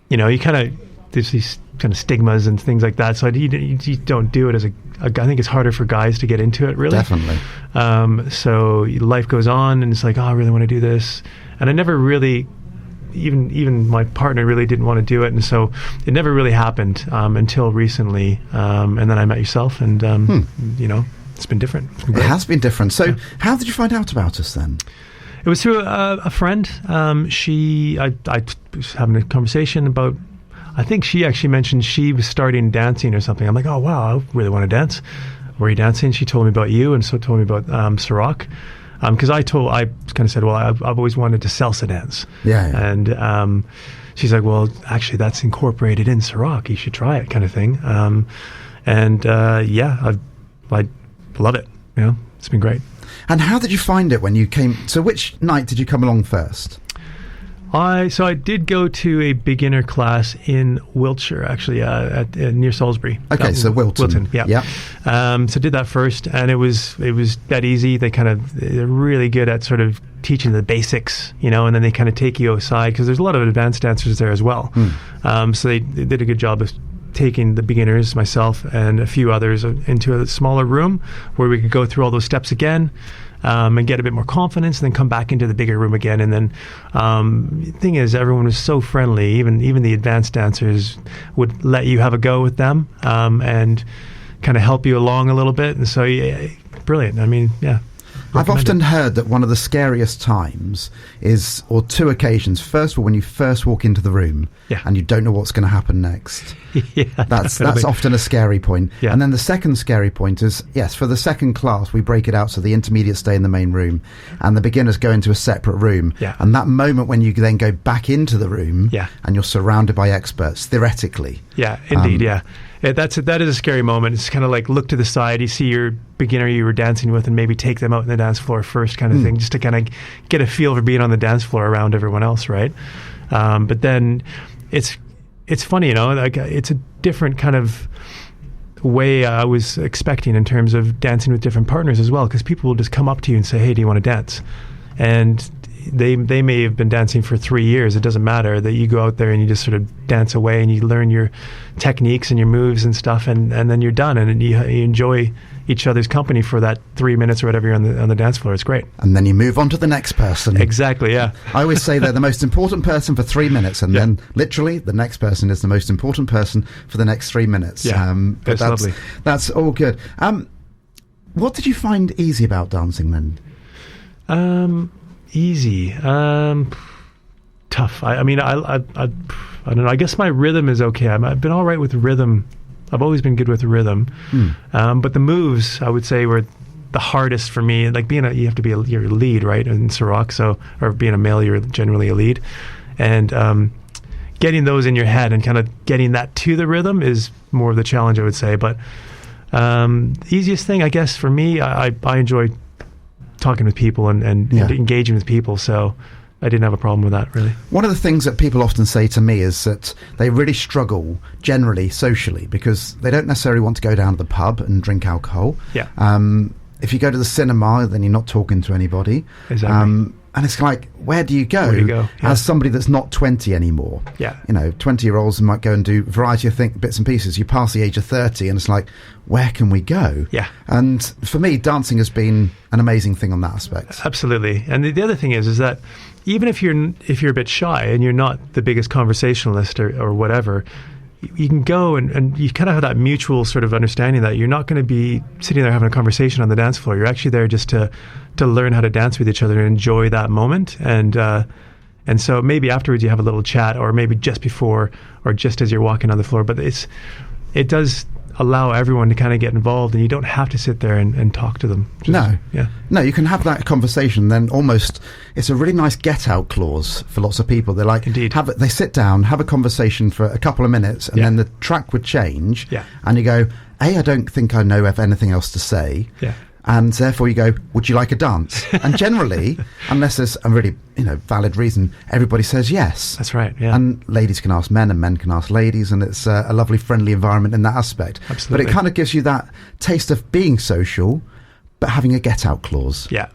you know, there's these kind of stigmas and things like that. So you don't do it as I think it's harder for guys to get into it, really. Definitely. So life goes on and it's like, oh, I really want to do this. And I never really, even my partner really didn't want to do it. And so it never really happened until recently. And then I met yourself and, you know, it's been different. It has been different. So how did you find out about us then? It was through a friend. I was having a conversation about, I think she actually mentioned she was starting dancing or something. I'm like, oh, wow, I really want to dance. Were you dancing? She told me about you and so told me about Ciroc. Because I kind of said, well, I've always wanted to salsa dance. Yeah. And she's like, well, actually, that's incorporated in Ciroc. You should try it, kind of thing. I love it. You know, it's been great. And how did you find it when you came? So which night did you come along first? So I did go to a beginner class in Wiltshire, actually, near Salisbury. Okay, so Wilton. Yeah. So did that first, and it was that easy. They're really good at sort of teaching the basics, you know, and then they kind of take you aside because there's a lot of advanced dancers there as well. So they did a good job of taking the beginners, myself and a few others, into a smaller room where we could go through all those steps again. And get a bit more confidence, and then come back into the bigger room again. And then the thing is, everyone was so friendly. Even the advanced dancers would let you have a go with them and kind of help you along a little bit. And so, yeah, brilliant. I mean, yeah. I've often heard that one of the scariest times is, or two occasions. First of all, when you first walk into the room and you don't know what's going to happen next. That's often a scary point. Yeah. And then the second scary point is, yes, for the second class, we break it out so the intermediates stay in the main room and the beginners go into a separate room. Yeah. And that moment when you then go back into the room and you're surrounded by experts, theoretically. Yeah, indeed, that is a scary moment. It's kind of like look to the side, you see your beginner you were dancing with and maybe take them out on the dance floor first kind of thing, just to kind of get a feel for being on the dance floor around everyone else, right? But then it's funny, you know, like it's a different kind of way I was expecting in terms of dancing with different partners as well, because people will just come up to you and say, hey, do you want to dance? And they may have been dancing for 3 years. It doesn't matter that you go out there and you just sort of dance away and you learn your techniques and your moves and stuff, and then you're done, and you enjoy each other's company for that 3 minutes or whatever you're on the dance floor. It's great. And then you move on to the next person. Exactly, yeah. I always say they're the most important person for 3 minutes, and then literally the next person is the most important person for the next 3 minutes. Yeah, that's lovely. That's all good. What did you find easy about dancing then? Easy. Tough. I mean, I don't know. I guess my rhythm is okay. I've been all right with rhythm. I've always been good with rhythm. But the moves, I would say, were the hardest for me. Like you have to be you're a lead, right, in Ciroc, or being a male, you're generally a lead. And getting those in your head and kind of getting that to the rhythm is more of the challenge, I would say. But the easiest thing, I guess, for me, I enjoy talking with people and engaging with people, so I didn't have a problem with that, really. One of the things that people often say to me is that they really struggle generally socially because they don't necessarily want to go down to the pub and drink alcohol. Yeah. If you go to the cinema, then you're not talking to anybody. Exactly. And it's like, where do you go, as somebody that's not 20 anymore? Yeah. You know, 20-year-olds might go and do a variety of bits and pieces. You pass the age of 30 and it's like, where can we go? Yeah. And for me, dancing has been an amazing thing on that aspect. Absolutely. And the other thing is that even if you're a bit shy and you're not the biggest conversationalist or whatever, you can go and you kind of have that mutual sort of understanding that you're not going to be sitting there having a conversation on the dance floor. You're actually there just to learn how to dance with each other and enjoy that moment. And so maybe afterwards you have a little chat, or maybe just before or just as you're walking on the floor. But it does allow everyone to kind of get involved, and you don't have to sit there and talk to them. No, you can have that conversation. Then almost, it's a really nice get-out clause for lots of people. They're like, Indeed. They sit down, have a conversation for a couple of minutes, and then the track would change, and you go, I don't think I know of anything else to say. Yeah. And therefore you go, would you like a dance? And generally, unless there's a really valid reason, everybody says yes. That's right, yeah. And ladies can ask men and men can ask ladies, and it's a lovely, friendly environment in that aspect. Absolutely. But it kind of gives you that taste of being social, but having a get-out clause. Yeah.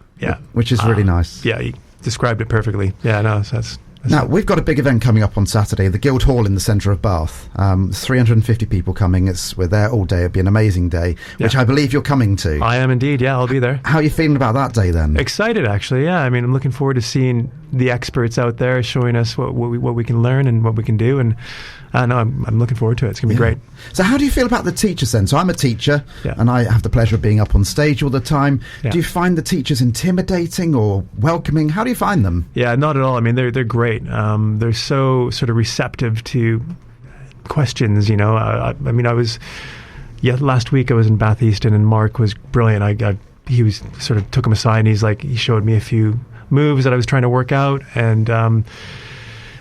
Which is really nice. Yeah, you described it perfectly. Yeah, no, that's now, we've got a big event coming up on Saturday, the Guild Hall in the centre of Bath. 350 people coming. We're there all day. It'll be an amazing day, which I believe you're coming to. I am indeed, yeah, I'll be there. How are you feeling about that day then? Excited, actually, yeah. I mean, I'm looking forward to seeing the experts out there showing us what we can learn and what we can do. And no, I'm looking forward to it. It's going to be great. So how do you feel about the teachers then? So I'm a teacher, Yeah. and I have the pleasure of being up on stage all the time. Yeah. Do you find the teachers intimidating or welcoming? How do you find them? Yeah, not at all. I mean, they're great. They're so sort of receptive to questions, I mean, last week I was in Bath Easton, and Mark was brilliant. He was sort of took him aside, and he showed me a few moves that I was trying to work out, and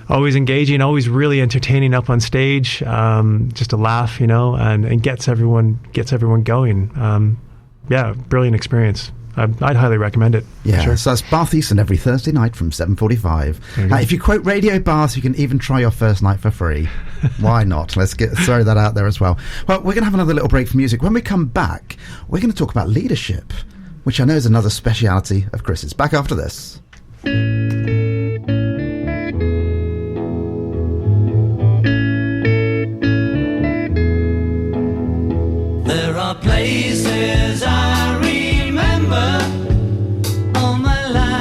always engaging, always really entertaining up on stage, just a laugh, and gets everyone going. Brilliant experience. I'd highly recommend it. Yeah, sure. So that's Bath Easton every Thursday night from 7:45. If you quote Radio Bath, you can even try your first night for free. Why not? Let's throw that out there as well. Well, we're going to have another little break for music. When we come back, we're going to talk about leadership, which I know is another speciality of Chris's. Back after this. There are places I remember all my life.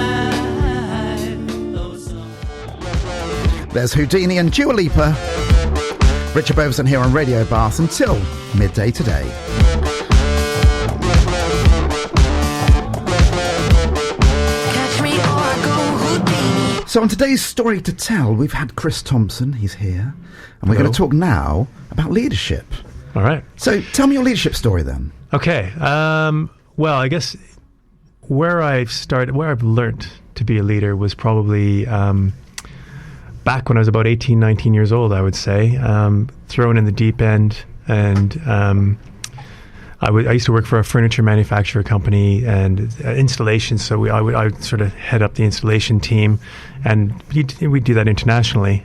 There's Houdini and Dua Lipa. Richard Beauvoisin here on Radio Bath until midday today. Catch me or I go Houdini. So on today's Story to Tell, we've had Chris Thompson. He's here. And we're going to talk now about leadership. All right. So tell me your leadership story then. Okay. Well, I guess where I've learned to be a leader was probably back when I was about 18, 19 years old, I would say, thrown in the deep end. And I used to work for a furniture manufacturer company and installation. So I would sort of head up the installation team, and we do that internationally.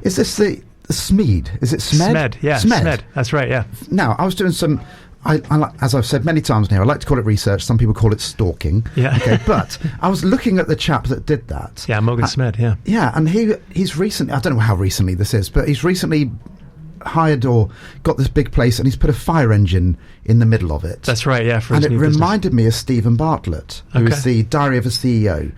Is this the SMED? Is it SMED? SMED, yeah. SMED. That's right, yeah. Now, I was doing some... as I've said many times now, I like to call it research. Some people call it stalking. Yeah. Okay, but I was looking at the chap that did that. Yeah, Mogan Smed, yeah. Yeah, and he's recently, I don't know how recently this is, but he's recently hired or got this big place, and he's put a fire engine in the middle of it. That's right, yeah. And it reminded me of Stephen Bartlett, who is the Diary of a CEO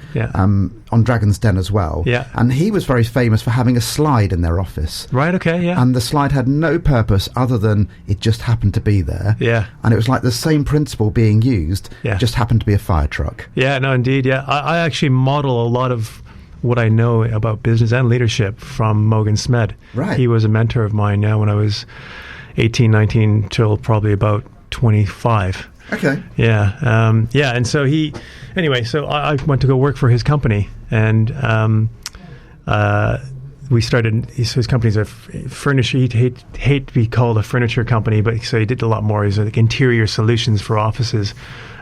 on Dragon's Den as well. Yeah. And he was very famous for having a slide in their office. Right, okay, yeah. And the slide had no purpose other than it just happened to be there. Yeah. And it was like the same principle being used, Yeah. just happened to be a fire truck. Yeah, no, indeed, yeah. I actually model a lot of what I know about business and leadership from Mogan Smed. Right. He was a mentor of mine when I was 18, 19, till probably about 25. Okay. Yeah. And so so I went to go work for his company, and we started, his company's a furniture, he'd hate to be called a furniture company, but so he did a lot more. He's like interior solutions for offices.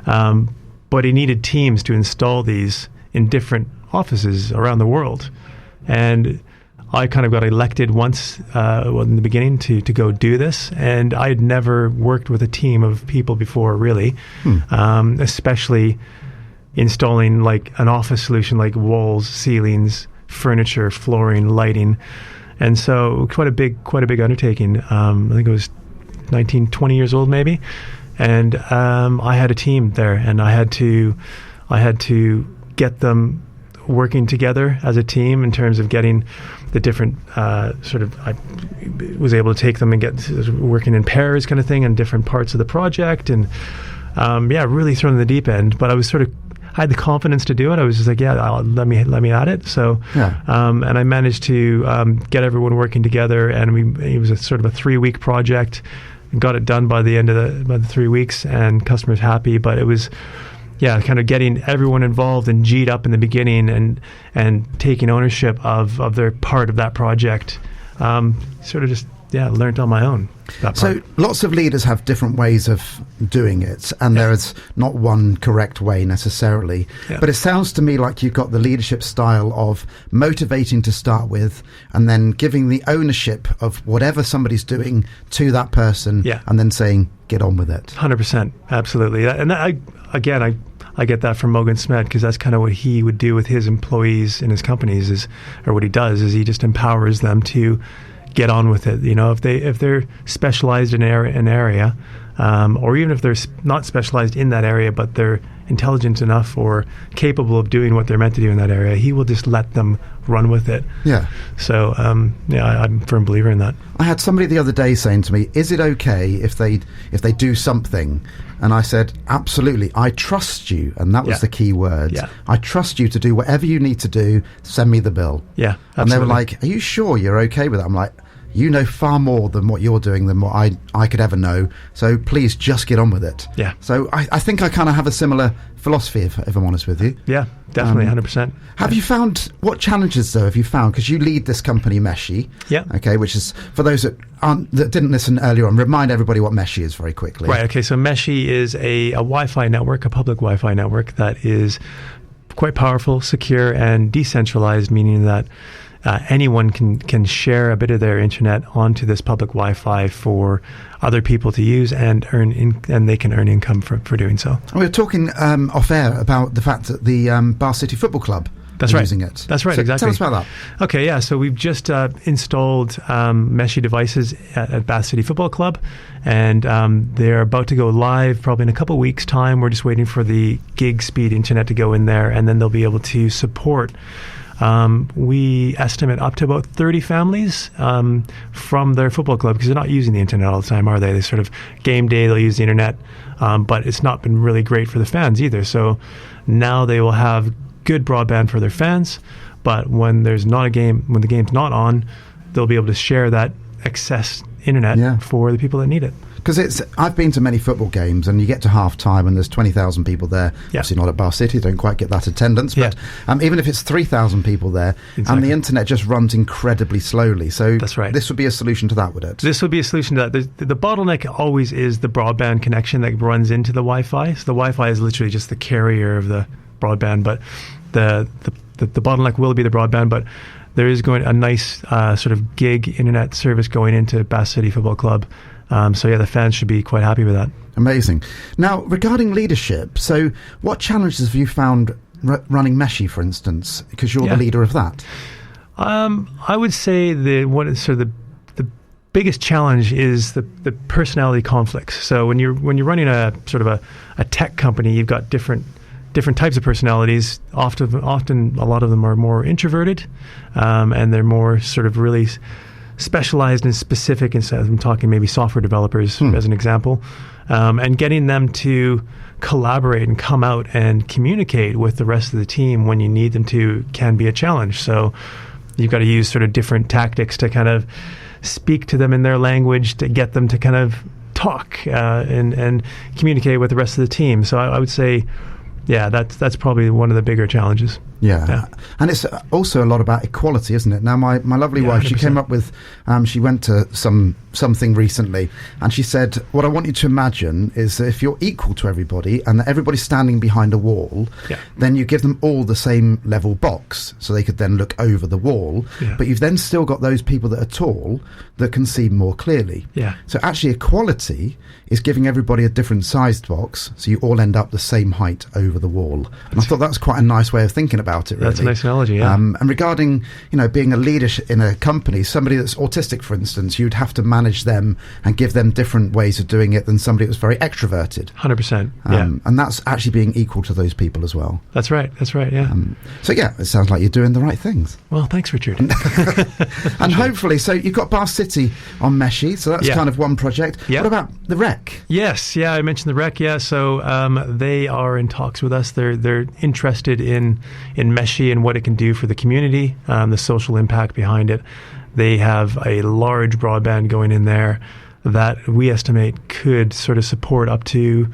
But he needed teams to install these in different offices around the world. And I kind of got elected once in the beginning to go do this. And I had never worked with a team of people before, really, especially installing like an office solution like walls, ceilings, furniture, flooring, lighting. And so quite a big undertaking. I think it was 19, 20 years old maybe. And I had a team there, and I had to get them working together as a team in terms of getting the different I was able to take them and get working in pairs kind of thing in different parts of the project, and really thrown in the deep end. But I had the confidence to do it. I was just like, let me at it. So, and I managed to get everyone working together, and it was a sort of a 3-week project. Got it done by the end of the 3 weeks, and customers happy. But it was, kind of getting everyone involved and G'd up in the beginning, and taking ownership of their part of that project. Learned on my own. So lots of leaders have different ways of doing it, and there is not one correct way necessarily. Yeah. But it sounds to me like you've got the leadership style of motivating to start with, and then giving the ownership of whatever somebody's doing to that person, and then saying, get on with it. 100%. Absolutely. And I get that from Mogan Smed, because that's kind of what he would do with his employees in his companies, or what he does is he just empowers them to get on with it. If they're specialized in an area, or even if they're not specialized in that area, but they're intelligent enough or capable of doing what they're meant to do in that area, he will just let them run with it. Yeah. So, I'm a firm believer in that. I had somebody the other day saying to me, is it okay if they do something? And I said, absolutely, I trust you. And that was the key word. Yeah. I trust you to do whatever you need to do. Send me the bill. Yeah, absolutely. And they were like, are you sure you're okay with that? I'm like, you know far more than what you're doing than what I could ever know. So please just get on with it. Yeah. So I think I kind of have a similar philosophy, if I'm honest with you. Yeah, definitely, 100%. Have you found, what challenges though have you found? Because you lead this company, Meshii. Yeah. Okay, which is, for those that didn't listen earlier on, remind everybody what Meshii is very quickly. Right, okay, so Meshii is a Wi-Fi network, a public Wi-Fi network that is quite powerful, secure, and decentralized, meaning that anyone can share a bit of their internet onto this public Wi-Fi for other people to use, and and they can earn income for doing so. We were talking off air about the fact that the Bath City Football Club is using it. That's right, so exactly. Tell us about that. Okay, yeah, so we've just installed Meshii devices at Bath City Football Club, and they're about to go live probably in a couple of weeks' time. We're just waiting for the gig speed internet to go in there, and then they'll be able to support we estimate up to about 30 families from their football club, because they're not using the internet all the time, are they? They sort of, game day, they'll use the internet, but it's not been really great for the fans either. So now they will have good broadband for their fans, but when there's not a game, when the game's not on, they'll be able to share that excess internet for the people that need it. Because I've been to many football games, and you get to half time and there's 20,000 people there. Yeah. Obviously not at Bath City, don't quite get that attendance, but even if it's 3,000 people there, and the internet just runs incredibly slowly. So that's right. This would be a solution to that, would it? This would be a solution to that. The bottleneck always is the broadband connection that runs into the Wi-Fi. So the Wi-Fi is literally just the carrier of the broadband, but the bottleneck will be the broadband, but there is going a nice sort of gig internet service going into Bath City Football Club. So the fans should be quite happy with that. Amazing. Now, regarding leadership, so what challenges have you found running Meshii, for instance, because you're the leader of that? I would say the biggest challenge is the personality conflicts. So when you're running a sort of a tech company, you've got different types of personalities. Often a lot of them are more introverted, and they're more sort of really specialized and specific. Instead, I'm talking maybe software developers as an example, and getting them to collaborate and come out and communicate with the rest of the team when you need them to can be a challenge. So you've got to use sort of different tactics to kind of speak to them in their language to get them to kind of talk and communicate with the rest of the team. So I would say, that's probably one of the bigger challenges. Yeah. And it's also a lot about equality, isn't it? Now, my lovely wife, 100%. She came up with, she went to something recently, and she said, what I want you to imagine is that if you're equal to everybody and that everybody's standing behind a wall, then you give them all the same level box, so they could then look over the wall. Yeah. But you've then still got those people that are tall that can see more clearly. Yeah. So actually equality is giving everybody a different sized box, so you all end up the same height over the wall. And I thought that was quite a nice way of thinking about about it, really. That's a nice analogy, yeah. And regarding, being a leader in a company, somebody that's autistic, for instance, you'd have to manage them and give them different ways of doing it than somebody that's very extroverted. 100%, yeah. And that's actually being equal to those people as well. That's right, yeah. So, yeah, it sounds like you're doing the right things. Well, thanks, Richard. And hopefully, so you've got Bath City on Meshii, so that's kind of one project. Yeah. What about the Rec? Yes, yeah, I mentioned the Rec, yeah. So they are in talks with us. They're interested in Meshii and what it can do for the community, the social impact behind it. They have a large broadband going in there that we estimate could sort of support up to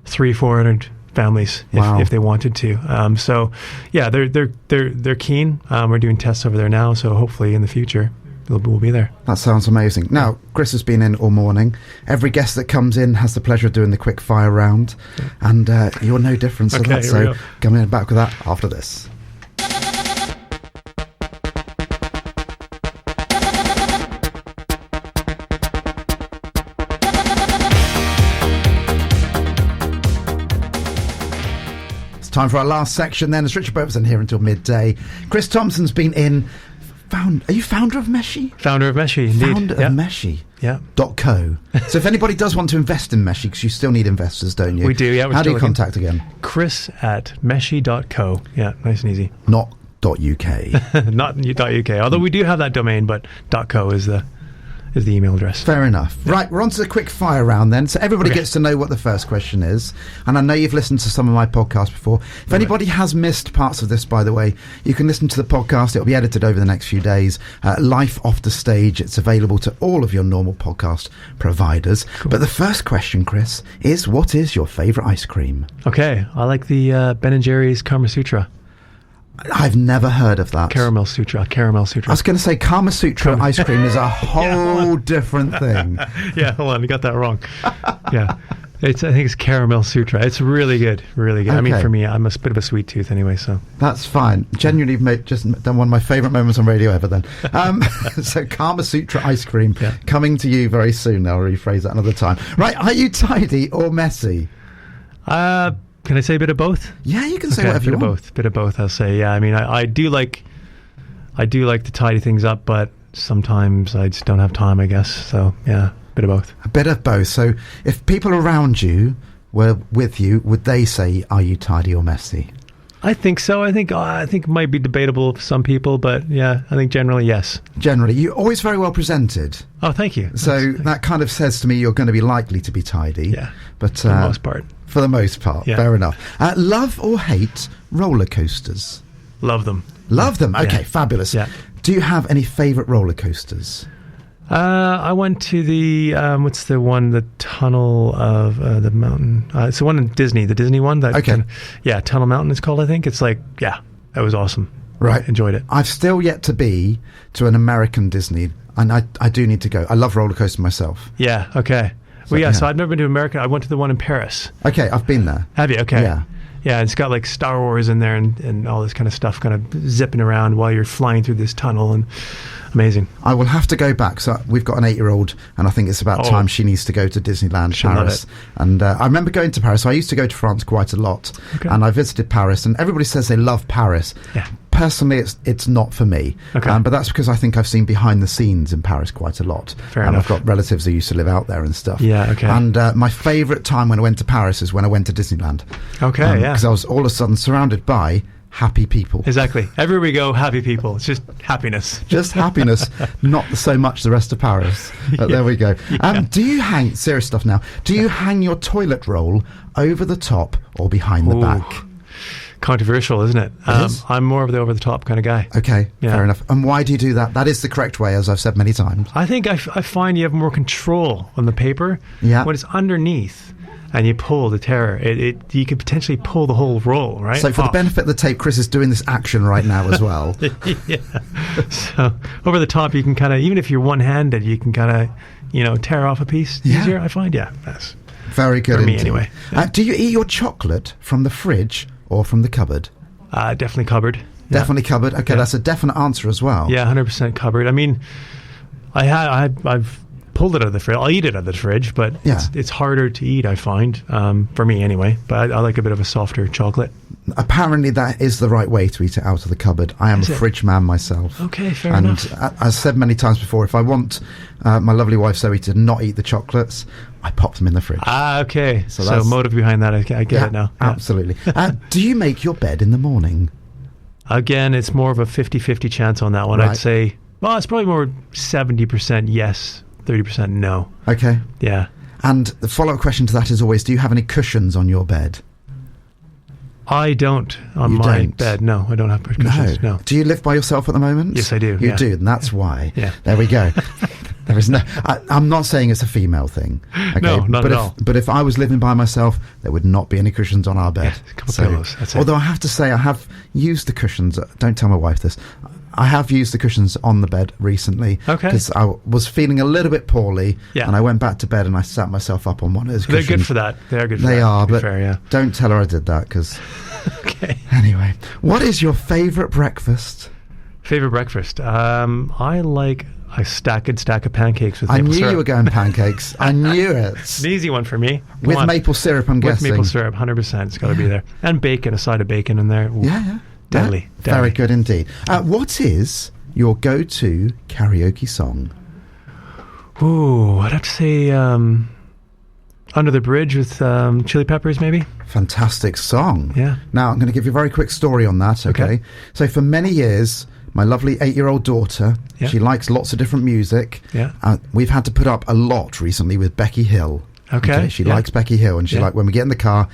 300-400 families if they wanted to. So yeah, they're keen. We're doing tests over there now, so hopefully in the future we'll be there. That sounds amazing. Now, Chris has been in all morning. Every guest that comes in has the pleasure of doing the quick fire round, and you're no different. So, so coming back with that after this. Time for our last section then. It's Richard Beauvoisin here until midday. Chris Thompson's been in. Are you founder of Meshii? Founder of Meshii, indeed. Founder of Meshii. Yeah. .co. So if anybody does want to invest in Meshii, because you still need investors, don't you? We do, yeah. How do you contact again? Chris@meshii.co. Yeah, nice and easy. Not .uk. Not .uk. Although we do have that domain, but .co is the email address. Fair enough. Yeah. Right, we're on to the quick fire round then. So everybody gets to know what the first question is. And I know you've listened to some of my podcasts before. If anybody has missed parts of this, by the way, you can listen to the podcast. It'll be edited over the next few days. Life Off the Stage. It's available to all of your normal podcast providers. Cool. But the first question, Chris, is what is your favourite ice cream? Okay, I like the Ben & Jerry's Kama Sutra. I've never heard of that. Caramel Sutra. I was going to say Kama Sutra ice cream is a whole different thing. Yeah, hold on, you got that wrong. Yeah, I think it's Caramel Sutra. It's really good, really good. Okay. I mean, for me, I'm a bit of a sweet tooth anyway, so that's fine. Genuinely, just done one of my favourite moments on radio ever. Then, so Kama Sutra ice cream coming to you very soon. I'll rephrase that another time. Right? Are you tidy or messy? Can I say a bit of both? Yeah, you can say whatever you want. Bit of both, I'll say. Yeah, I mean, I do like to tidy things up, but sometimes I just don't have time, I guess. So, yeah, bit of both. A bit of both. So, if people around you were with you, would they say, are you tidy or messy? I think so. I think it might be debatable for some people, but yeah, I think generally, yes. Generally. You're always very well presented. Oh, thank you. So that kind of says to me you're going to be likely to be tidy. Yeah, but for the most part. For the most part, fair enough. Love or hate roller coasters? Love them. Love them? Okay, fabulous. Yeah. Do you have any favourite roller coasters? I went to the what's the one, the Tunnel of the Mountain. It's the one in Disney, the Disney one. Tunnel Mountain it's called, I think. It's like, that was awesome. Right. Enjoyed it. I've still yet to be to an American Disney, and I do need to go. I love roller coasters myself. Yeah, okay. So I've never been to America. I went to the one in Paris. Okay, I've been there. Have you? Okay. Yeah. Yeah, it's got like Star Wars in there and all this kind of stuff kind of zipping around while you're flying through this tunnel, and amazing. I will have to go back. So we've got an 8-year-old, and I think it's about time she needs to go to Disneyland Paris. And I remember going to Paris. So I used to go to France quite a lot, and I visited Paris, and everybody says they love Paris. Yeah. Personally, it's not for me. Okay. But that's because I think I've seen behind the scenes in Paris quite a lot. Fair enough. I've got relatives who used to live out there and stuff. Yeah, okay. And my favourite time when I went to Paris is when I went to Disneyland. Okay, because I was all of a sudden surrounded by happy people. Exactly. Everywhere we go, happy people. It's just happiness. Just happiness, not so much the rest of Paris. But there we go. Do you hang, serious stuff now, do you hang your toilet roll over the top or behind the back? Controversial, isn't it? I'm more of the over-the-top kind of guy. Okay, fair enough. And why do you do that? That is the correct way, as I've said many times. I think I find you have more control on the paper when it's underneath and you pull the tear. You could potentially pull the whole roll, right? So for the benefit of the tape, Chris is doing this action right now as well. Yeah. So over the top, you can kind of, even if you're one-handed, you can kind of, tear off a piece easier, I find. Yeah, that's very good. For me, anyway. Do you eat your chocolate from the fridge or from the cupboard? Definitely cupboard. Yeah. Definitely cupboard. Okay, that's a definite answer as well. Yeah, 100% cupboard. I mean, I've pulled it out of the fridge. I'll eat it out of the fridge, but it's harder to eat, I find, for me anyway. But I like a bit of a softer chocolate. Apparently that is the right way to eat it out of the cupboard. I am a fridge man myself. Okay, fair enough. And I've said many times before, if I want my lovely wife Zoe to not eat the chocolates, I pop them in the fridge. Ah, okay. So motive behind that, I get it now. Yeah. Absolutely. Do you make your bed in the morning? Again, it's more of a 50-50 chance on that one. Right. I'd say, well, it's probably more 70% yes, 30% no. Okay. Yeah. And the follow-up question to that is always, do you have any cushions on your bed? I don't on my bed. No, I don't have cushions. No. Do you live by yourself at the moment? Yes, I do. You do, and that's why. Yeah. There we go. There is no. I'm not saying it's a female thing. Okay? No, not at all. But if I was living by myself, there would not be any cushions on our bed. Yeah, a couple pillows. That's it. Although I have to say, I have used the cushions. Don't tell my wife this. I have used the cushions on the bed recently. Okay. Because I was feeling a little bit poorly. Yeah. And I went back to bed and I sat myself up on one of those cushions. They're good for that. They are good for that. They are, but fair, yeah. Don't tell her I did that because. Okay. Anyway, what is your favourite breakfast? Favorite breakfast? I like a stack of pancakes with maple syrup. I knew you were going pancakes. I knew it. It's an easy one for me. With maple syrup, I'm guessing. With maple syrup, 100%. It's got to be there. And bacon, a side of bacon in there. Ooh, yeah. Deadly. Very good indeed. What is your go-to karaoke song? Ooh, I'd have to say Under the Bridge with Chili Peppers, maybe. Fantastic song. Yeah. Now, I'm going to give you a very quick story on that, okay? So for many years, my lovely 8-year-old daughter, she likes lots of different music. Yeah. We've had to put up a lot recently with Becky Hill. Okay. She likes Becky Hill, and she like when we get in the car,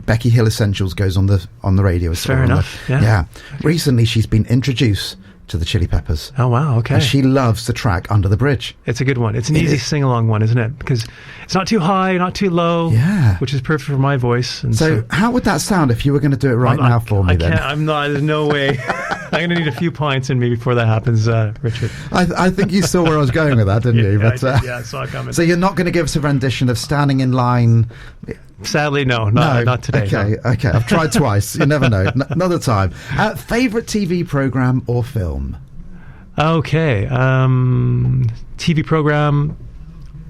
Becky Hill Essentials goes on the radio. Fair enough. Yeah. Recently, she's been introduced to the Chili Peppers. Oh, wow, okay. And she loves the track Under the Bridge. It's a good one. It's an easy sing-along one, isn't it? Because it's not too high, not too low, which is perfect for my voice. And so how would that sound if you were going to do it now for me then? I'm not, there's no way. I'm going to need a few pints in me before that happens, Richard. I think you saw where I was going with that, didn't you? But, I saw it coming. So you're not going to give us a rendition of Standing in Line? Sadly, no, not today. Okay, no. Okay. I've tried twice. You never know. Another time. Favourite TV programme or film? Okay, TV program.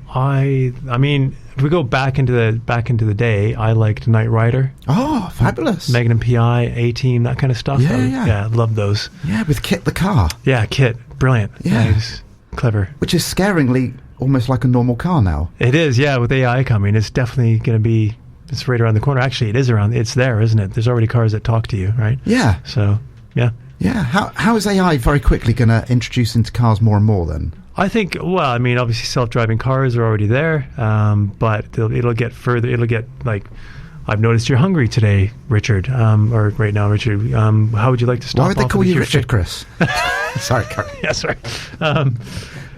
I mean, if we go back into the day, I liked Knight Rider. Oh, fabulous! Magnum PI, A-Team, that kind of stuff. Yeah, I love those. Yeah, with Kit the car. Yeah, Kit, brilliant. Yeah, he's clever. Which is scaringly almost like a normal car now. It is, yeah. With AI coming, it's definitely going to be. It's right around the corner. Actually, it is around. It's there, isn't it? There's already cars that talk to you, right? Yeah. So, yeah. Yeah, how is AI very quickly going to introduce into cars more and more then? I think, well, I mean, obviously self-driving cars are already there, but it'll get further. It'll get like, I've noticed you're hungry today, Richard, or right now, Richard. How would you like to stop? Why would they call you Richard, Chris? Sorry, yeah, sorry.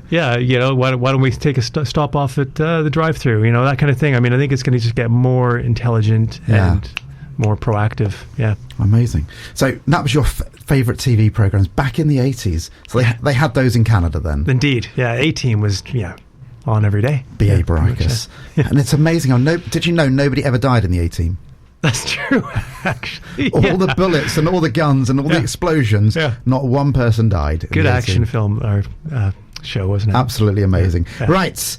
Yeah, why don't we take a stop off at the drive-through? That kind of thing. I mean, I think it's going to just get more intelligent and more proactive. Yeah. Amazing. So that was your favourite TV programs back in the 80s. So they had those in Canada then. Indeed. Yeah. A-Team was on every day. B.A. Baracus. And it's amazing. Did you know nobody ever died in the A-Team? That's true, actually. All the bullets and all the guns and all the explosions. Yeah. Not one person died. Good action film or show, wasn't it? Absolutely amazing. Yeah. Right.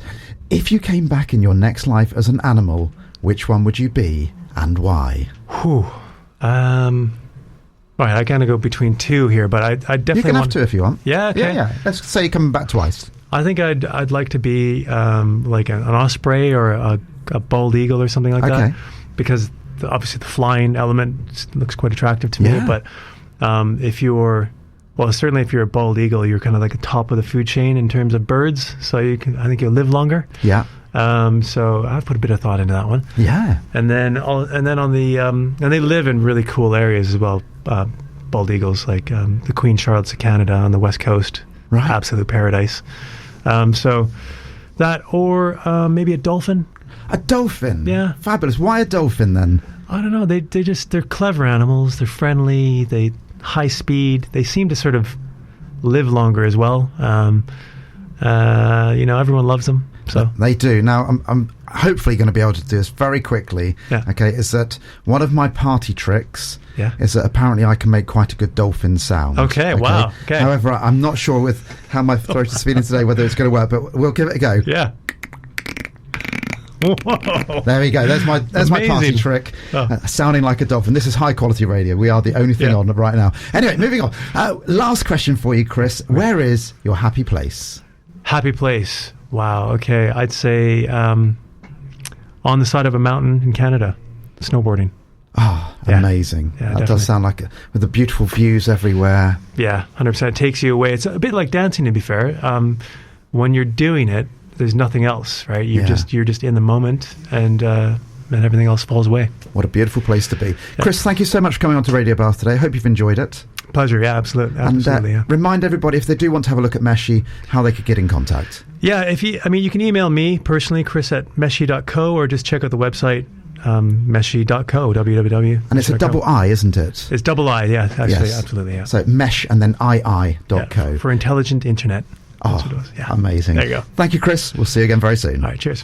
If you came back in your next life as an animal, which one would you be and why? Whew. Right, I kind of go between two here, but I definitely you can have two if you want. Yeah, okay. Yeah. Let's say you're coming back twice. I think I'd like to be like an osprey or a bald eagle or something like that, because obviously the flying element looks quite attractive to me. But certainly if you're a bald eagle, you're kind of like the top of the food chain in terms of birds. So I think you'll live longer. Yeah. So I've put a bit of thought into that one. Yeah. And then on the and they live in really cool areas as well. Bald eagles, like the Queen Charlotte's of Canada on the West Coast. Right. Absolute paradise. So that, or maybe a dolphin. A dolphin? Yeah. Fabulous. Why a dolphin then? I don't know. They're clever animals. They're friendly. They high speed. They seem to sort of live longer as well. Everyone loves them. So they do. Now, I'm hopefully going to be able to do this very quickly. Yeah. Okay, is that one of my party tricks? Yeah. Is that apparently I can make quite a good dolphin sound. Okay, wow. Okay. However, I'm not sure with how my throat is feeling today whether it's going to work, but we'll give it a go. Yeah. Whoa. There we go. There's my party trick, sounding like a dolphin. This is high quality radio. We are the only thing on right now. Anyway, moving on. Last question for you, Chris. Where is your happy place? Happy place. Wow. Okay, I'd say on the side of a mountain in Canada, snowboarding. Oh, amazing. Yeah, that does sound like with the beautiful views everywhere. Yeah, 100%. It takes you away. It's a bit like dancing, to be fair. When you're doing it, there's nothing else, right? You're just in the moment, and everything else falls away. What a beautiful place to be. Yeah. Chris, thank you so much for coming on to Radio Bath today. Hope you've enjoyed it. Pleasure, yeah, absolutely. And remind everybody, if they do want to have a look at Meshii, how they could get in contact. Yeah, you can email me personally, chris@meshii.co, or just check out the website, meshii.co, www. And it's a double I, isn't it? It's double I, yeah, actually, yes. Absolutely, yeah. So mesh and then ii.co. For intelligent internet. Oh, amazing. There you go. Thank you, Chris. We'll see you again very soon. All right, cheers.